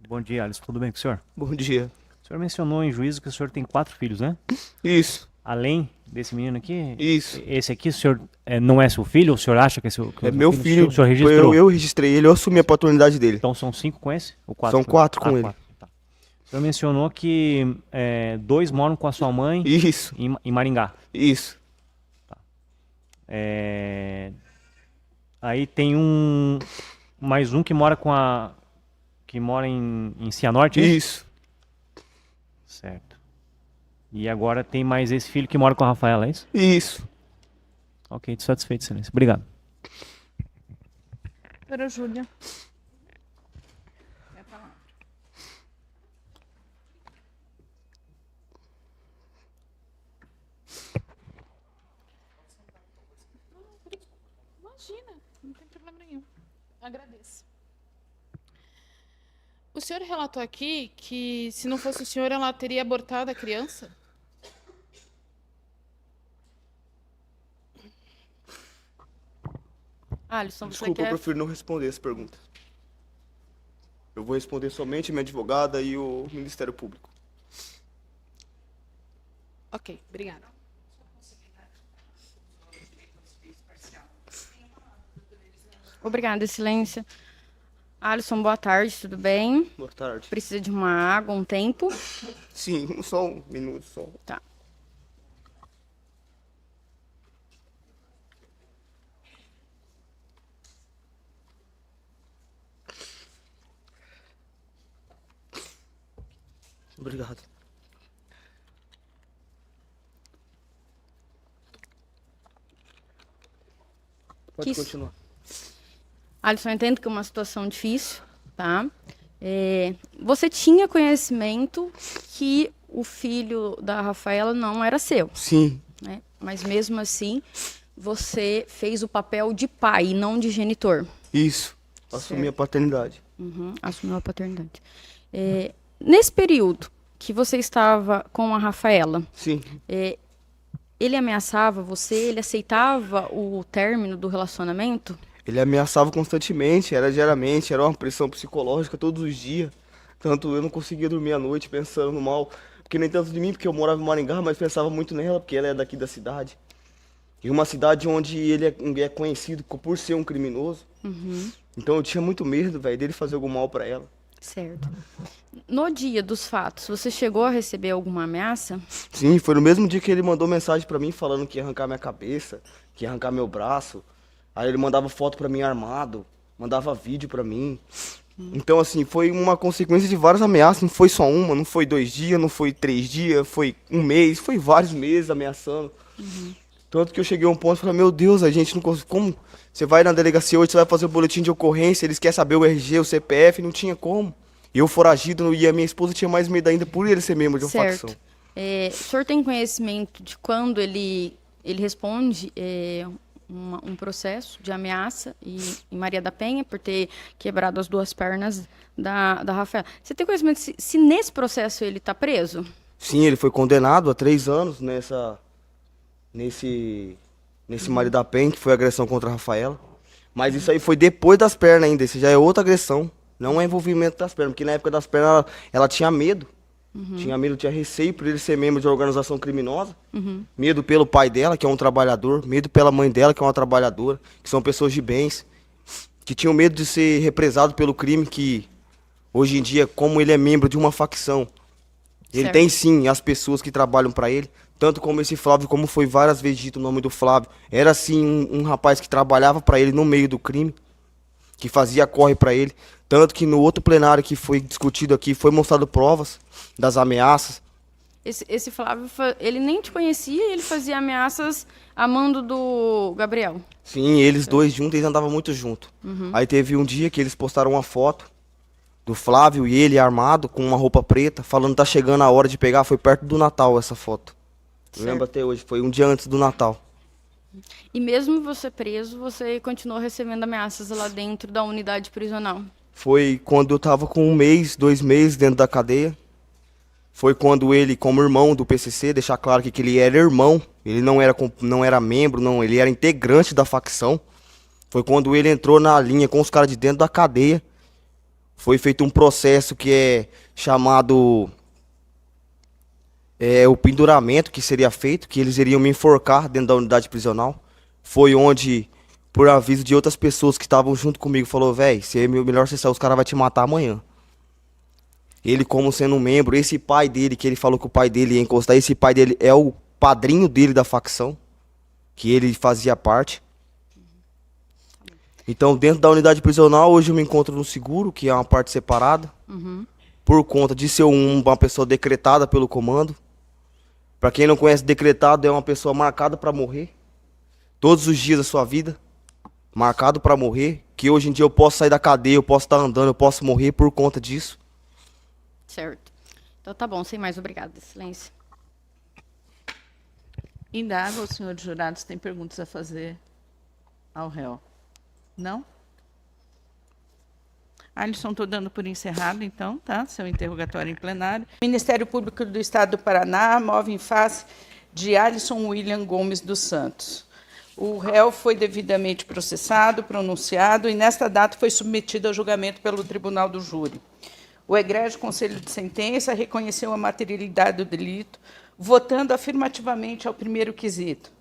C: Bom dia, Alisson. Tudo bem com o senhor?
I: Bom dia.
C: O senhor mencionou em juízo que o senhor tem 4 filhos, né?
I: Isso.
C: Além desse menino aqui?
I: Isso.
C: Esse aqui, o senhor não é seu filho? Ou o senhor acha que é seu
I: É meu filho.
C: O senhor registrou?
I: Eu registrei ele, eu assumi a paternidade dele.
C: Então são 5 com esse? Ou 4?
I: São 4 com ele.
C: 4. Tá. O senhor mencionou que 2 moram com a sua mãe
I: Isso.
C: em Maringá.
I: Isso.
C: Aí tem mais um que mora em Cianorte?
I: Isso.
C: Certo. E agora tem mais esse filho que mora com a Rafaela, é isso?
I: Isso.
C: Ok, tô satisfeito, excelência. Obrigado.
A: Doutora Júlia.
H: Imagina, não tem problema nenhum. Agradeço. O senhor relatou aqui que, se não fosse o senhor, ela teria abortado a criança?
D: Alisson, você
I: Desculpa, eu
D: quer...
I: prefiro não responder essa pergunta. Eu vou responder somente minha advogada e o Ministério Público.
H: Ok, obrigada.
D: Obrigada, excelência. Alisson, boa tarde, tudo bem?
I: Boa tarde.
D: Precisa de uma água, um tempo?
I: Sim, só um minuto só.
D: Tá.
I: Obrigado. Pode continuar.
D: Alisson, eu entendo que é uma situação difícil, tá? Você tinha conhecimento que o filho da Rafaela não era seu,
I: Sim.
D: né? Mas mesmo assim, você fez o papel de pai e não de genitor.
I: Isso. Assumi a paternidade.
D: Assumiu a paternidade. Nesse período que você estava com a Rafaela,
I: Sim.
D: ele ameaçava você? Ele aceitava o término do relacionamento?
I: Ele ameaçava constantemente, era diariamente, era uma pressão psicológica todos os dias. Tanto eu não conseguia dormir à noite pensando no mal, porque nem tanto de mim, porque eu morava em Maringá, mas pensava muito nela, porque ela é daqui da cidade. E uma cidade onde ele é conhecido por ser um criminoso. Então eu tinha muito medo, velho, dele fazer algum mal pra ela.
D: Certo. No dia dos fatos, você chegou a receber alguma ameaça?
I: Sim, foi no mesmo dia que ele mandou mensagem pra mim falando que ia arrancar minha cabeça, que ia arrancar meu braço. Aí ele mandava foto pra mim armado, mandava vídeo pra mim. Então, assim, foi uma consequência de várias ameaças. Não foi só uma, não foi 2 dias, não foi 3 dias, foi 1 mês, foi vários meses ameaçando. Tanto que eu cheguei a um ponto e falei, meu Deus, a gente não consegue. Como? Você vai na delegacia hoje, você vai fazer o boletim de ocorrência, eles querem saber o RG, o CPF, não tinha como. E eu foragido, e a minha esposa tinha mais medo ainda por ele ser membro de uma facção.
D: O senhor tem conhecimento de quando ele responde um processo de ameaça em Maria da Penha por ter quebrado as 2 pernas da Rafaela? Você tem conhecimento se nesse processo ele está preso?
I: Sim, ele foi condenado a 3 anos nesse Maria da Penha, que foi agressão contra a Rafaela. Mas isso aí foi depois das pernas ainda, isso já é outra agressão. Não é envolvimento das pernas, porque na época das pernas ela tinha medo. Tinha medo, tinha receio por ele ser membro de uma organização criminosa. Medo pelo pai dela, que é um trabalhador. Medo pela mãe dela, que é uma trabalhadora. Que são pessoas de bens. Que tinham medo de ser represado pelo crime que, hoje em dia, como ele é membro de uma facção, ele
D: Certo.
I: tem sim as pessoas que trabalham para ele. Tanto como esse Flávio, como foi várias vezes dito o nome do Flávio. Era sim um rapaz que trabalhava para ele no meio do crime. Que fazia corre para ele. Tanto que no outro plenário que foi discutido aqui, foi mostrado provas das ameaças.
D: Esse Flávio, ele nem te conhecia e ele fazia ameaças a mando do Gabriel.
I: Sim, eles dois juntos, eles andavam muito juntos. Aí teve um dia que eles postaram uma foto do Flávio e ele armado com uma roupa preta, falando que tá chegando a hora de pegar. Foi perto do Natal essa foto. Eu lembro até hoje, foi um dia antes do Natal.
D: E mesmo você preso, você continuou recebendo ameaças lá dentro da unidade prisional.
I: Foi quando eu tava com 1 mês, 2 meses dentro da cadeia. Foi quando ele, como irmão do PCC, deixar claro que ele era irmão, ele não era membro, não, ele era integrante da facção. Foi quando ele entrou na linha com os caras de dentro da cadeia. Foi feito um processo que é chamado o penduramento, que seria feito, que eles iriam me enforcar dentro da unidade prisional. Foi onde, por aviso de outras pessoas que estavam junto comigo, falou: véi, melhor você sair, os caras vão te matar amanhã. Ele, como sendo um membro, esse pai dele, que ele falou que o pai dele ia encostar, esse pai dele é o padrinho dele da facção, que ele fazia parte. Então, dentro da unidade prisional, hoje eu me encontro no seguro, que é uma parte separada, por conta de ser uma pessoa decretada pelo comando. Para quem não conhece, decretado é uma pessoa marcada para morrer, todos os dias da sua vida, marcado para morrer, que hoje em dia eu posso sair da cadeia, eu posso estar andando, eu posso morrer por conta disso.
D: Certo. Então tá bom, sem mais, obrigada, excelência.
A: Indaga o senhor jurado se tem perguntas a fazer ao réu. Não? Alisson, estou dando por encerrado, então, tá? Seu interrogatório em plenário. O Ministério Público do Estado do Paraná move em face de Alisson William Gomes dos Santos. O réu foi devidamente processado, pronunciado, e nesta data foi submetido a julgamento pelo Tribunal do Júri. O egrégio Conselho de Sentença reconheceu a materialidade do delito, votando afirmativamente ao primeiro quesito.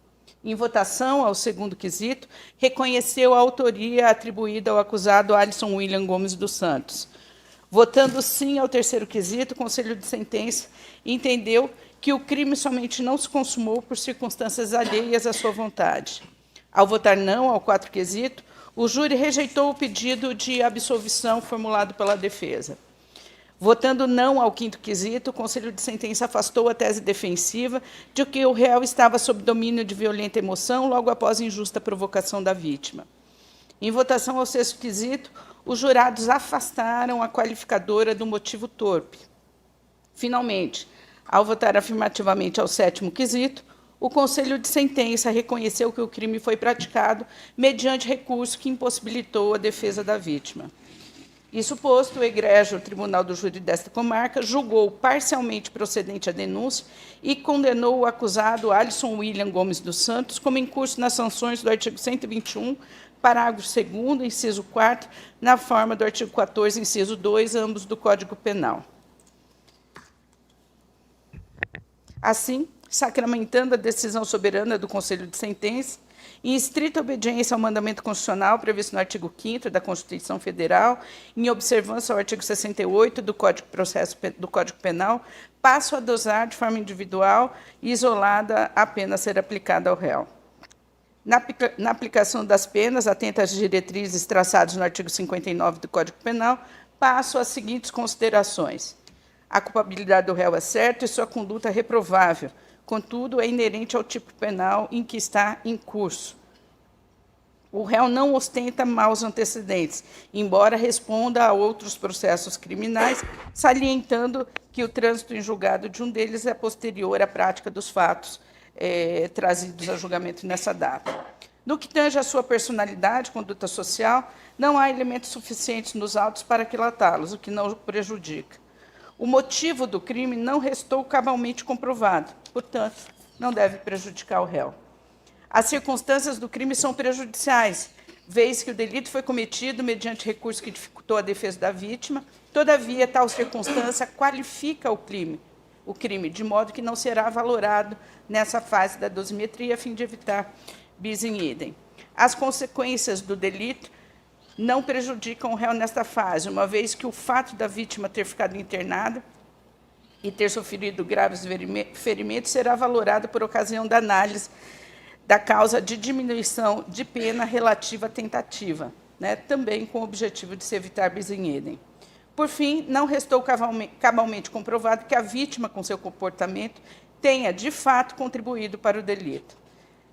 A: Em votação ao segundo quesito, reconheceu a autoria atribuída ao acusado Alisson William Gomes dos Santos. Votando sim ao terceiro quesito, o Conselho de Sentença entendeu que o crime somente não se consumou por circunstâncias alheias à sua vontade. Ao votar não ao quarto quesito, o júri rejeitou o pedido de absolvição formulado pela defesa. Votando não ao quinto quesito, o Conselho de Sentença afastou a tese defensiva de que o réu estava sob domínio de violenta emoção logo após injusta provocação da vítima. Em votação ao sexto quesito, os jurados afastaram a qualificadora do motivo torpe. Finalmente, ao votar afirmativamente ao sétimo quesito, o Conselho de Sentença reconheceu que o crime foi praticado mediante recurso que impossibilitou a defesa da vítima. Isso posto, o egrégio Tribunal do Júri desta comarca julgou parcialmente procedente a denúncia e condenou o acusado Alisson William Gomes dos Santos como incurso nas sanções do artigo 121, parágrafo 2º, inciso 4º, na forma do artigo 14, inciso 2, ambos do Código Penal. Assim, sacramentando a decisão soberana do Conselho de Sentença, em estrita obediência ao mandamento constitucional previsto no artigo 5º da Constituição Federal, em observância ao artigo 68 do Código Penal, passo a dosar de forma individual e isolada a pena a ser aplicada ao réu. Na aplicação das penas, atenta às diretrizes traçadas no artigo 59 do Código Penal, passo às seguintes considerações. A culpabilidade do réu é certa e sua conduta é reprovável. Contudo, é inerente ao tipo penal em que está em curso. O réu não ostenta maus antecedentes, embora responda a outros processos criminais, salientando que o trânsito em julgado de um deles é posterior à prática dos fatos trazidos a julgamento nessa data. No que tange à sua personalidade, conduta social, não há elementos suficientes nos autos para aquilatá-los, o que não o prejudica. O motivo do crime não restou cabalmente comprovado, portanto, não deve prejudicar o réu. As circunstâncias do crime são prejudiciais, vez que o delito foi cometido mediante recurso que dificultou a defesa da vítima. Todavia, tal circunstância qualifica o crime, de modo que não será valorado nessa fase da dosimetria, a fim de evitar bis in idem. As consequências do delito não prejudicam o réu nesta fase, uma vez que o fato da vítima ter ficado internada e ter sofrido graves ferimentos será valorado por ocasião da análise da causa de diminuição de pena relativa à tentativa, né, também com o objetivo de se evitar bis in idem. Por fim, não restou cabalmente comprovado que a vítima, com seu comportamento, tenha, de fato, contribuído para o delito.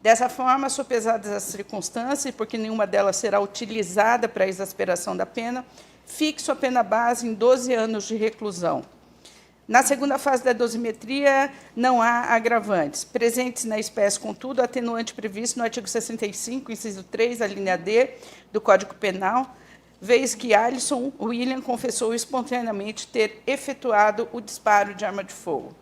A: Dessa forma, sopesadas as circunstâncias, e porque nenhuma delas será utilizada para a exasperação da pena, fixo a pena base em 12 anos de reclusão. Na segunda fase da dosimetria, não há agravantes. Presentes na espécie, contudo, atenuante previsto no artigo 65, inciso 3, a linha D, do Código Penal, vez que Alisson William confessou espontaneamente ter efetuado o disparo de arma de fogo.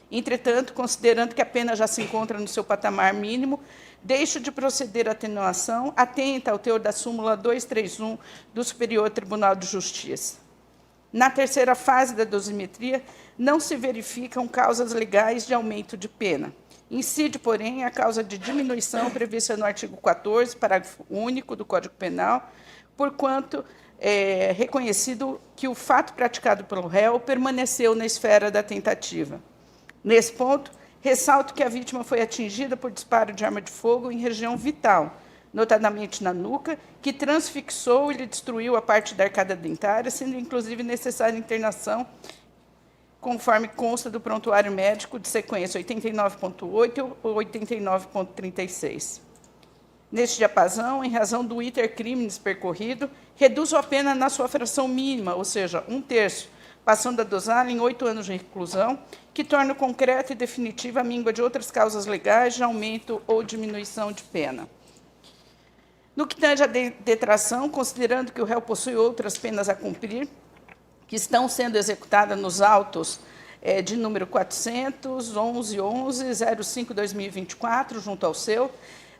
A: Entretanto, considerando que a pena já se encontra no seu patamar mínimo, deixo de proceder à atenuação, atenta ao teor da súmula 231 do Superior Tribunal de Justiça. Na terceira fase da dosimetria, não se verificam causas legais de aumento de pena. Incide, porém, a causa de diminuição prevista no artigo 14, parágrafo único do Código Penal, porquanto é reconhecido que o fato praticado pelo réu permaneceu na esfera da tentativa. Nesse ponto, ressalto que a vítima foi atingida por disparo de arma de fogo em região vital, notadamente na nuca, que transfixou e lhe destruiu a parte da arcada dentária, sendo inclusive necessária internação, conforme consta do prontuário médico de sequência 89.8 ou 89.36. Neste diapasão, em razão do iter criminis percorrido, reduzo a pena na sua fração mínima, ou seja, 1/3, passando a dosá-la em 8 anos de reclusão, que torna concreta e definitiva a míngua de outras causas legais de aumento ou diminuição de pena. No que tange à detração, considerando que o réu possui outras penas a cumprir, que estão sendo executadas nos autos de número 411.11.05/2024, junto ao seu,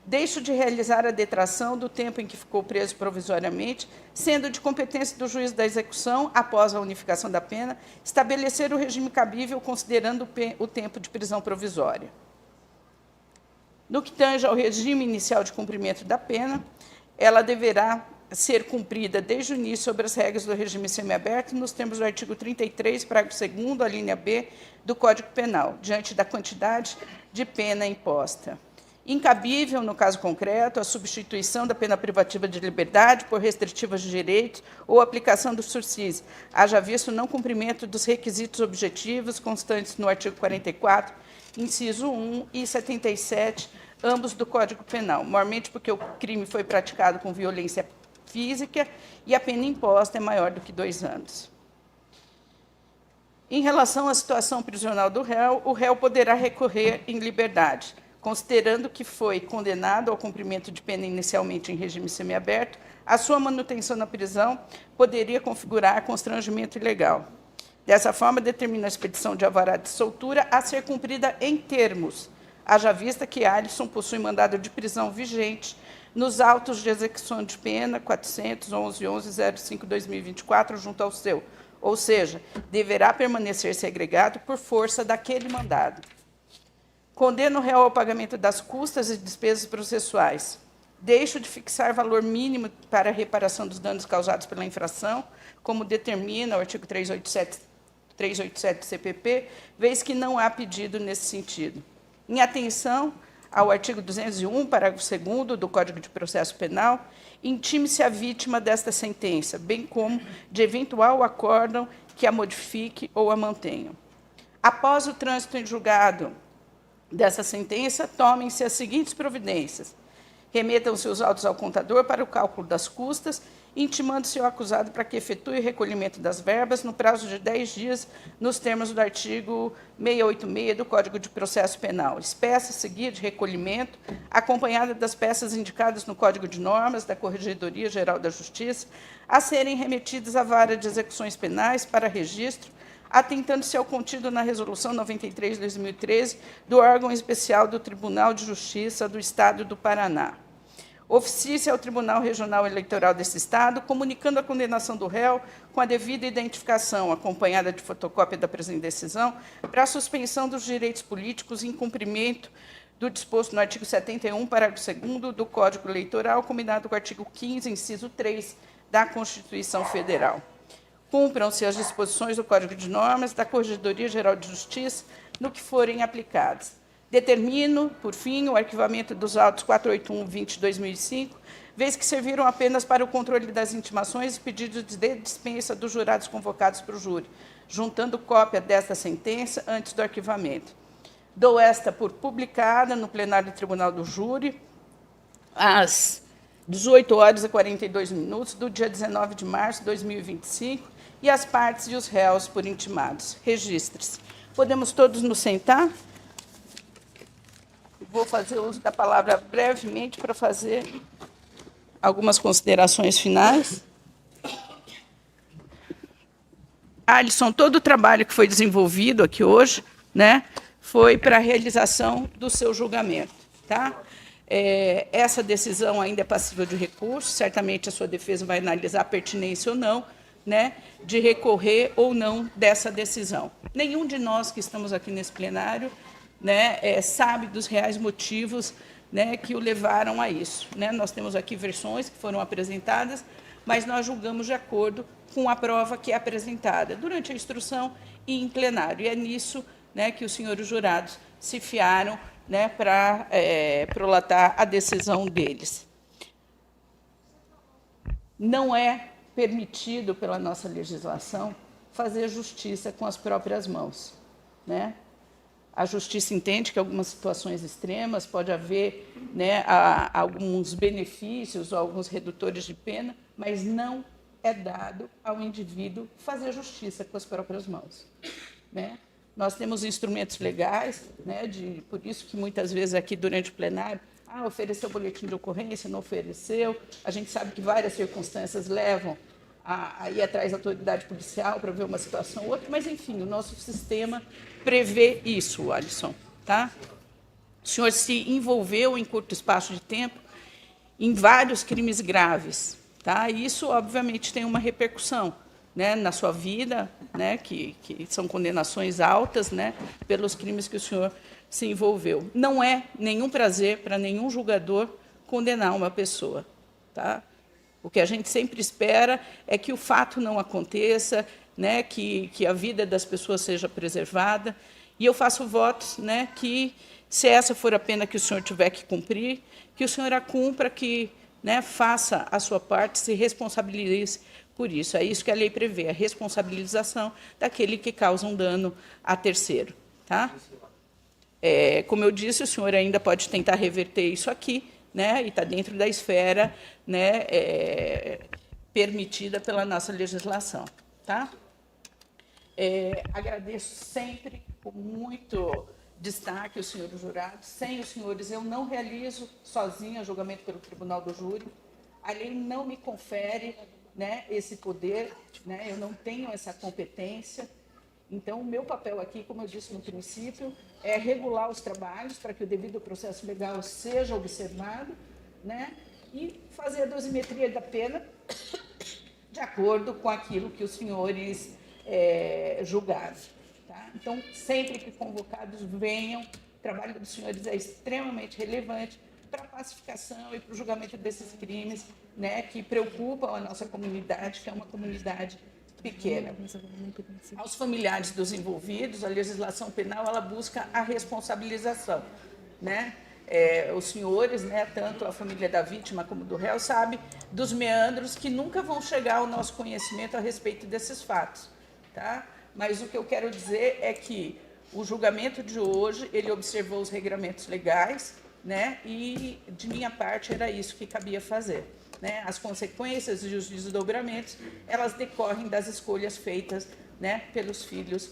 A: deixo de realizar a detração do tempo em que ficou preso provisoriamente, sendo de competência do juiz da execução, após a unificação da pena, estabelecer o regime cabível, considerando o tempo de prisão provisória. No que tange ao regime inicial de cumprimento da pena, ela deverá ser cumprida desde o início sobre as regras do regime semiaberto, nos termos do artigo 33, parágrafo 2º, a linha B, do Código Penal, diante da quantidade de pena imposta. Incabível, no caso concreto, a substituição da pena privativa de liberdade por restritivas de direitos ou aplicação do sursis, haja visto o não cumprimento dos requisitos objetivos constantes no artigo 44, inciso 1 e 77, ambos do Código Penal, maiormente porque o crime foi praticado com violência física e a pena imposta é maior do que 2 anos. Em relação à situação prisional do réu, o réu poderá recorrer em liberdade, considerando que foi condenado ao cumprimento de pena inicialmente em regime semiaberto, a sua manutenção na prisão poderia configurar constrangimento ilegal. Dessa forma, determina a expedição de alvará de soltura a ser cumprida em termos, haja vista que Alisson possui mandado de prisão vigente nos autos de execução de pena 411.11.05/2024, junto ao seu, ou seja, deverá permanecer segregado por força daquele mandado. Condeno o réu ao pagamento das custas e despesas processuais. Deixo de fixar valor mínimo para a reparação dos danos causados pela infração, como determina o artigo 387 do CPP, vez que não há pedido nesse sentido. Em atenção ao artigo 201, parágrafo 2º do Código de Processo Penal, intime-se a vítima desta sentença, bem como de eventual acórdão que a modifique ou a mantenha. Após o trânsito em julgado dessa sentença, tomem-se as seguintes providências. Remetam-se os autos ao contador para o cálculo das custas, intimando-se o acusado para que efetue o recolhimento das verbas no prazo de 10 dias, nos termos do artigo 686 do Código de Processo Penal. Espécie a seguir de recolhimento, acompanhada das peças indicadas no Código de Normas da Corregedoria Geral da Justiça, a serem remetidas à Vara de Execuções Penais para registro, atentando-se ao contido na Resolução 93 de 2013 do órgão especial do Tribunal de Justiça do Estado do Paraná. Oficie-se ao Tribunal Regional Eleitoral desse Estado, comunicando a condenação do réu com a devida identificação, acompanhada de fotocópia da presente decisão, para a suspensão dos direitos políticos em cumprimento do disposto no artigo 71, parágrafo 2º do Código Eleitoral, combinado com o artigo 15, inciso 3 da Constituição Federal. Cumpram-se as disposições do Código de Normas da Corregedoria Geral de Justiça no que forem aplicadas. Determino, por fim, o arquivamento dos autos 481-20/2005, vez que serviram apenas para o controle das intimações e pedidos de dispensa dos jurados convocados para o júri, juntando cópia desta sentença antes do arquivamento. Dou esta por publicada no plenário do Tribunal do Júri, às 18h42 do dia 19 de março de 2025, e as partes e os réus por intimados. Registre-se. Podemos todos nos sentar? Vou fazer uso da palavra brevemente para fazer algumas considerações finais. Alisson, todo o trabalho que foi desenvolvido aqui hoje, né, foi para a realização do seu julgamento. Tá? Essa decisão ainda é passível de recurso, certamente a sua defesa vai analisar a pertinência ou não, né, de recorrer ou não dessa decisão. Nenhum de nós que estamos aqui nesse plenário, né, sabe dos reais motivos, né, que o levaram a isso. Né? Nós temos aqui versões que foram apresentadas, mas nós julgamos de acordo com a prova que é apresentada durante a instrução e em plenário. E é nisso, né, que os senhores jurados se fiaram, né, para prolatar a decisão deles. Não é permitido pela nossa legislação fazer justiça com as próprias mãos, né? A justiça entende que em algumas situações extremas pode haver, né, alguns benefícios, alguns redutores de pena, mas não é dado ao indivíduo fazer justiça com as próprias mãos. Né? Nós temos instrumentos legais, né, por isso que muitas vezes aqui durante o plenário, ofereceu boletim de ocorrência, não ofereceu. A gente sabe que várias circunstâncias levam a ir atrás da autoridade policial para ver uma situação ou outra, mas, enfim, o nosso sistema prevê isso, Alisson. Tá? O senhor se envolveu em curto espaço de tempo em vários crimes graves. Tá? E isso, obviamente, tem uma repercussão, né, na sua vida, né, que são condenações altas, né, pelos crimes que o senhor se envolveu. Não é nenhum prazer para nenhum julgador condenar uma pessoa. Tá? O que a gente sempre espera é que o fato não aconteça, né, que a vida das pessoas seja preservada. E eu faço votos, né, que, se essa for a pena que o senhor tiver que cumprir, que o senhor a cumpra, que, né, faça a sua parte, se responsabilize por isso. É isso que a lei prevê, a responsabilização daquele que causa um dano a terceiro. Tá? Como eu disse, o senhor ainda pode tentar reverter isso aqui, né, e está dentro da esfera, né, permitida pela nossa legislação. Tá? Agradeço sempre, com muito destaque, os senhores jurados. Sem os senhores, eu não realizo sozinha julgamento pelo Tribunal do Júri. A lei não me confere, né, esse poder, né, eu não tenho essa competência. Então, o meu papel aqui, como eu disse no princípio, é regular os trabalhos para que o devido processo legal seja observado, né, e fazer a dosimetria da pena de acordo com aquilo que os senhores julgaram. Tá? Então, sempre que convocados venham, o trabalho dos senhores é extremamente relevante para a pacificação e para o julgamento desses crimes, né, que preocupam a nossa comunidade, que é uma comunidade pequena. Aos familiares dos envolvidos, a legislação penal ela busca a responsabilização. Né? Os senhores, né, tanto a família da vítima como do réu, sabem dos meandros que nunca vão chegar ao nosso conhecimento a respeito desses fatos. Tá? Mas o que eu quero dizer é que o julgamento de hoje, ele observou os regramentos legais, né, e, de minha parte, era isso que cabia fazer. Né? As consequências e os desdobramentos, elas decorrem das escolhas feitas, né, pelos filhos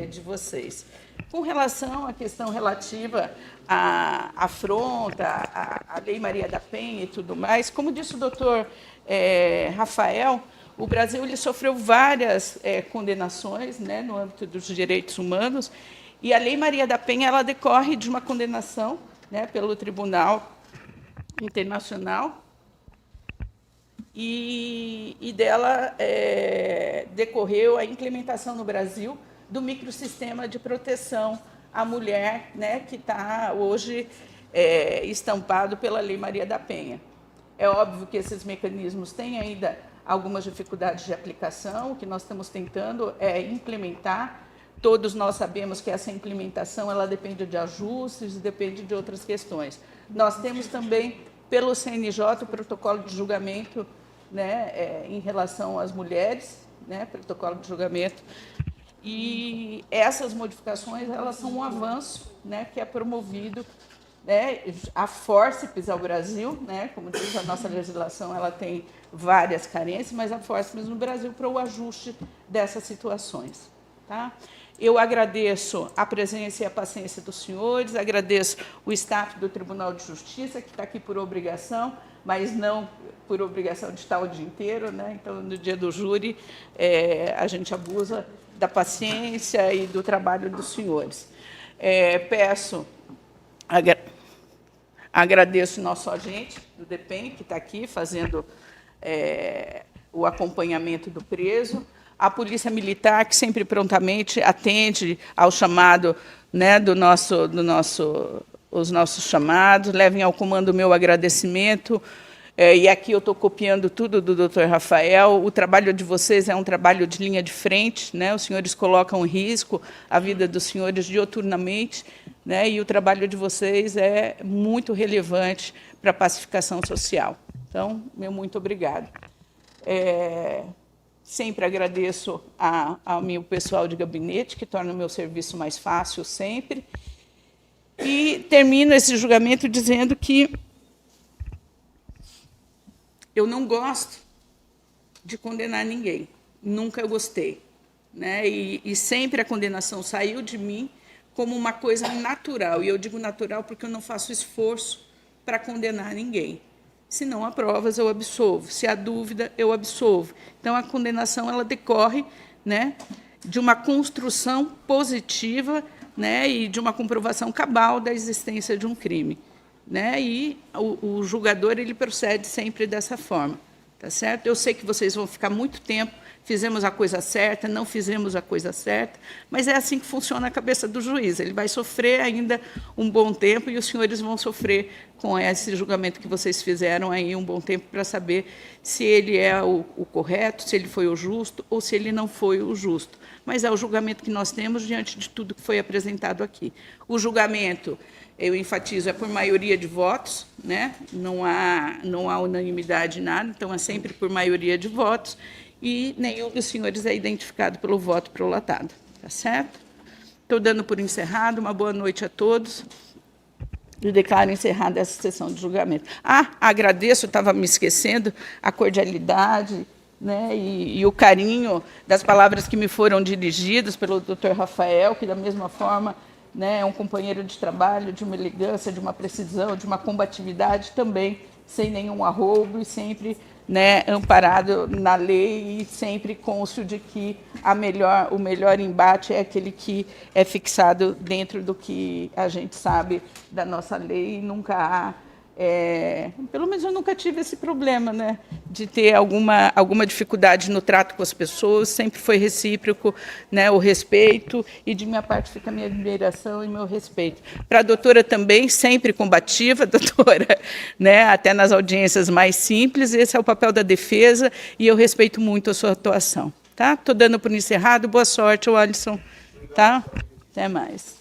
A: de vocês. Com relação à questão relativa à afronta, à Lei Maria da Penha e tudo mais, como disse o doutor Rafael, o Brasil ele sofreu várias condenações, né, no âmbito dos direitos humanos, e a Lei Maria da Penha ela decorre de uma condenação, né, pelo Tribunal internacional, e dela decorreu a implementação no Brasil do microsistema de proteção à mulher, né, que está hoje estampado pela Lei Maria da Penha. É óbvio que esses mecanismos têm ainda algumas dificuldades de aplicação. O que nós estamos tentando é implementar. Todos nós sabemos que essa implementação ela depende de ajustes, depende de outras questões. Nós temos também, pelo CNJ, o protocolo de julgamento, né, em relação às mulheres, né, protocolo de julgamento. E essas modificações elas são um avanço, né, que é promovido, né, a Fórceps ao Brasil, né, como diz a nossa legislação, ela tem várias carências, mas a Fórceps no Brasil para o ajuste dessas situações. Tá? Eu agradeço a presença e a paciência dos senhores, agradeço o staff do Tribunal de Justiça, que está aqui por obrigação, mas não por obrigação de estar o dia inteiro, né? Então, no dia do júri, a gente abusa da paciência e do trabalho dos senhores. Agradeço o nosso agente do DEPEN, que está aqui fazendo o acompanhamento do preso, a Polícia Militar, que sempre prontamente atende ao chamado, né, os nossos chamados, levem ao comando o meu agradecimento. E aqui eu estou copiando tudo do Dr. Rafael. O trabalho de vocês é um trabalho de linha de frente, né? Os senhores colocam em risco a vida dos senhores dioturnamente, né? E o trabalho de vocês é muito relevante para a pacificação social. Então, meu muito obrigado. Sempre agradeço ao meu pessoal de gabinete, que torna o meu serviço mais fácil sempre. E termino esse julgamento dizendo que eu não gosto de condenar ninguém, nunca eu gostei, né? E sempre a condenação saiu de mim como uma coisa natural, e eu digo natural porque eu não faço esforço para condenar ninguém. Se não há provas, eu absolvo, se há dúvida, eu absolvo. Então, a condenação ela decorre, né, de uma construção positiva, né, e de uma comprovação cabal da existência de um crime. Né? E o julgador ele procede sempre dessa forma, tá certo? Eu sei que vocês vão ficar muito tempo, fizemos a coisa certa, não fizemos a coisa certa, mas é assim que funciona a cabeça do juiz. Ele vai sofrer ainda um bom tempo e os senhores vão sofrer com esse julgamento que vocês fizeram aí um bom tempo para saber se ele é o correto, se ele foi o justo ou se ele não foi o justo. Mas é o julgamento que nós temos diante de tudo que foi apresentado aqui. O julgamento, eu enfatizo, é por maioria de votos, né? Não há unanimidade em nada, então é sempre por maioria de votos, e nenhum dos senhores é identificado pelo voto prolatado. Tá certo? Estou dando por encerrado. Uma boa noite a todos. E declaro encerrada essa sessão de julgamento. Agradeço, estava me esquecendo, a cordialidade, né, e o carinho das palavras que me foram dirigidas pelo Dr. Rafael, que, da mesma forma, né, é um companheiro de trabalho, de uma elegância, de uma precisão, de uma combatividade também, sem nenhum arroubo e sempre, né, amparado na lei e sempre cônscio de que o melhor embate é aquele que é fixado dentro do que a gente sabe da nossa lei e nunca há, pelo menos eu nunca tive esse problema, né, de ter alguma dificuldade no trato com as pessoas, sempre foi recíproco, né, o respeito, e de minha parte fica a minha admiração e meu respeito. Para a doutora também, sempre combativa, doutora, né, até nas audiências mais simples, esse é o papel da defesa, e eu respeito muito a sua atuação. Tá? Estou dando por encerrado, boa sorte, Alisson. Tá? Até mais.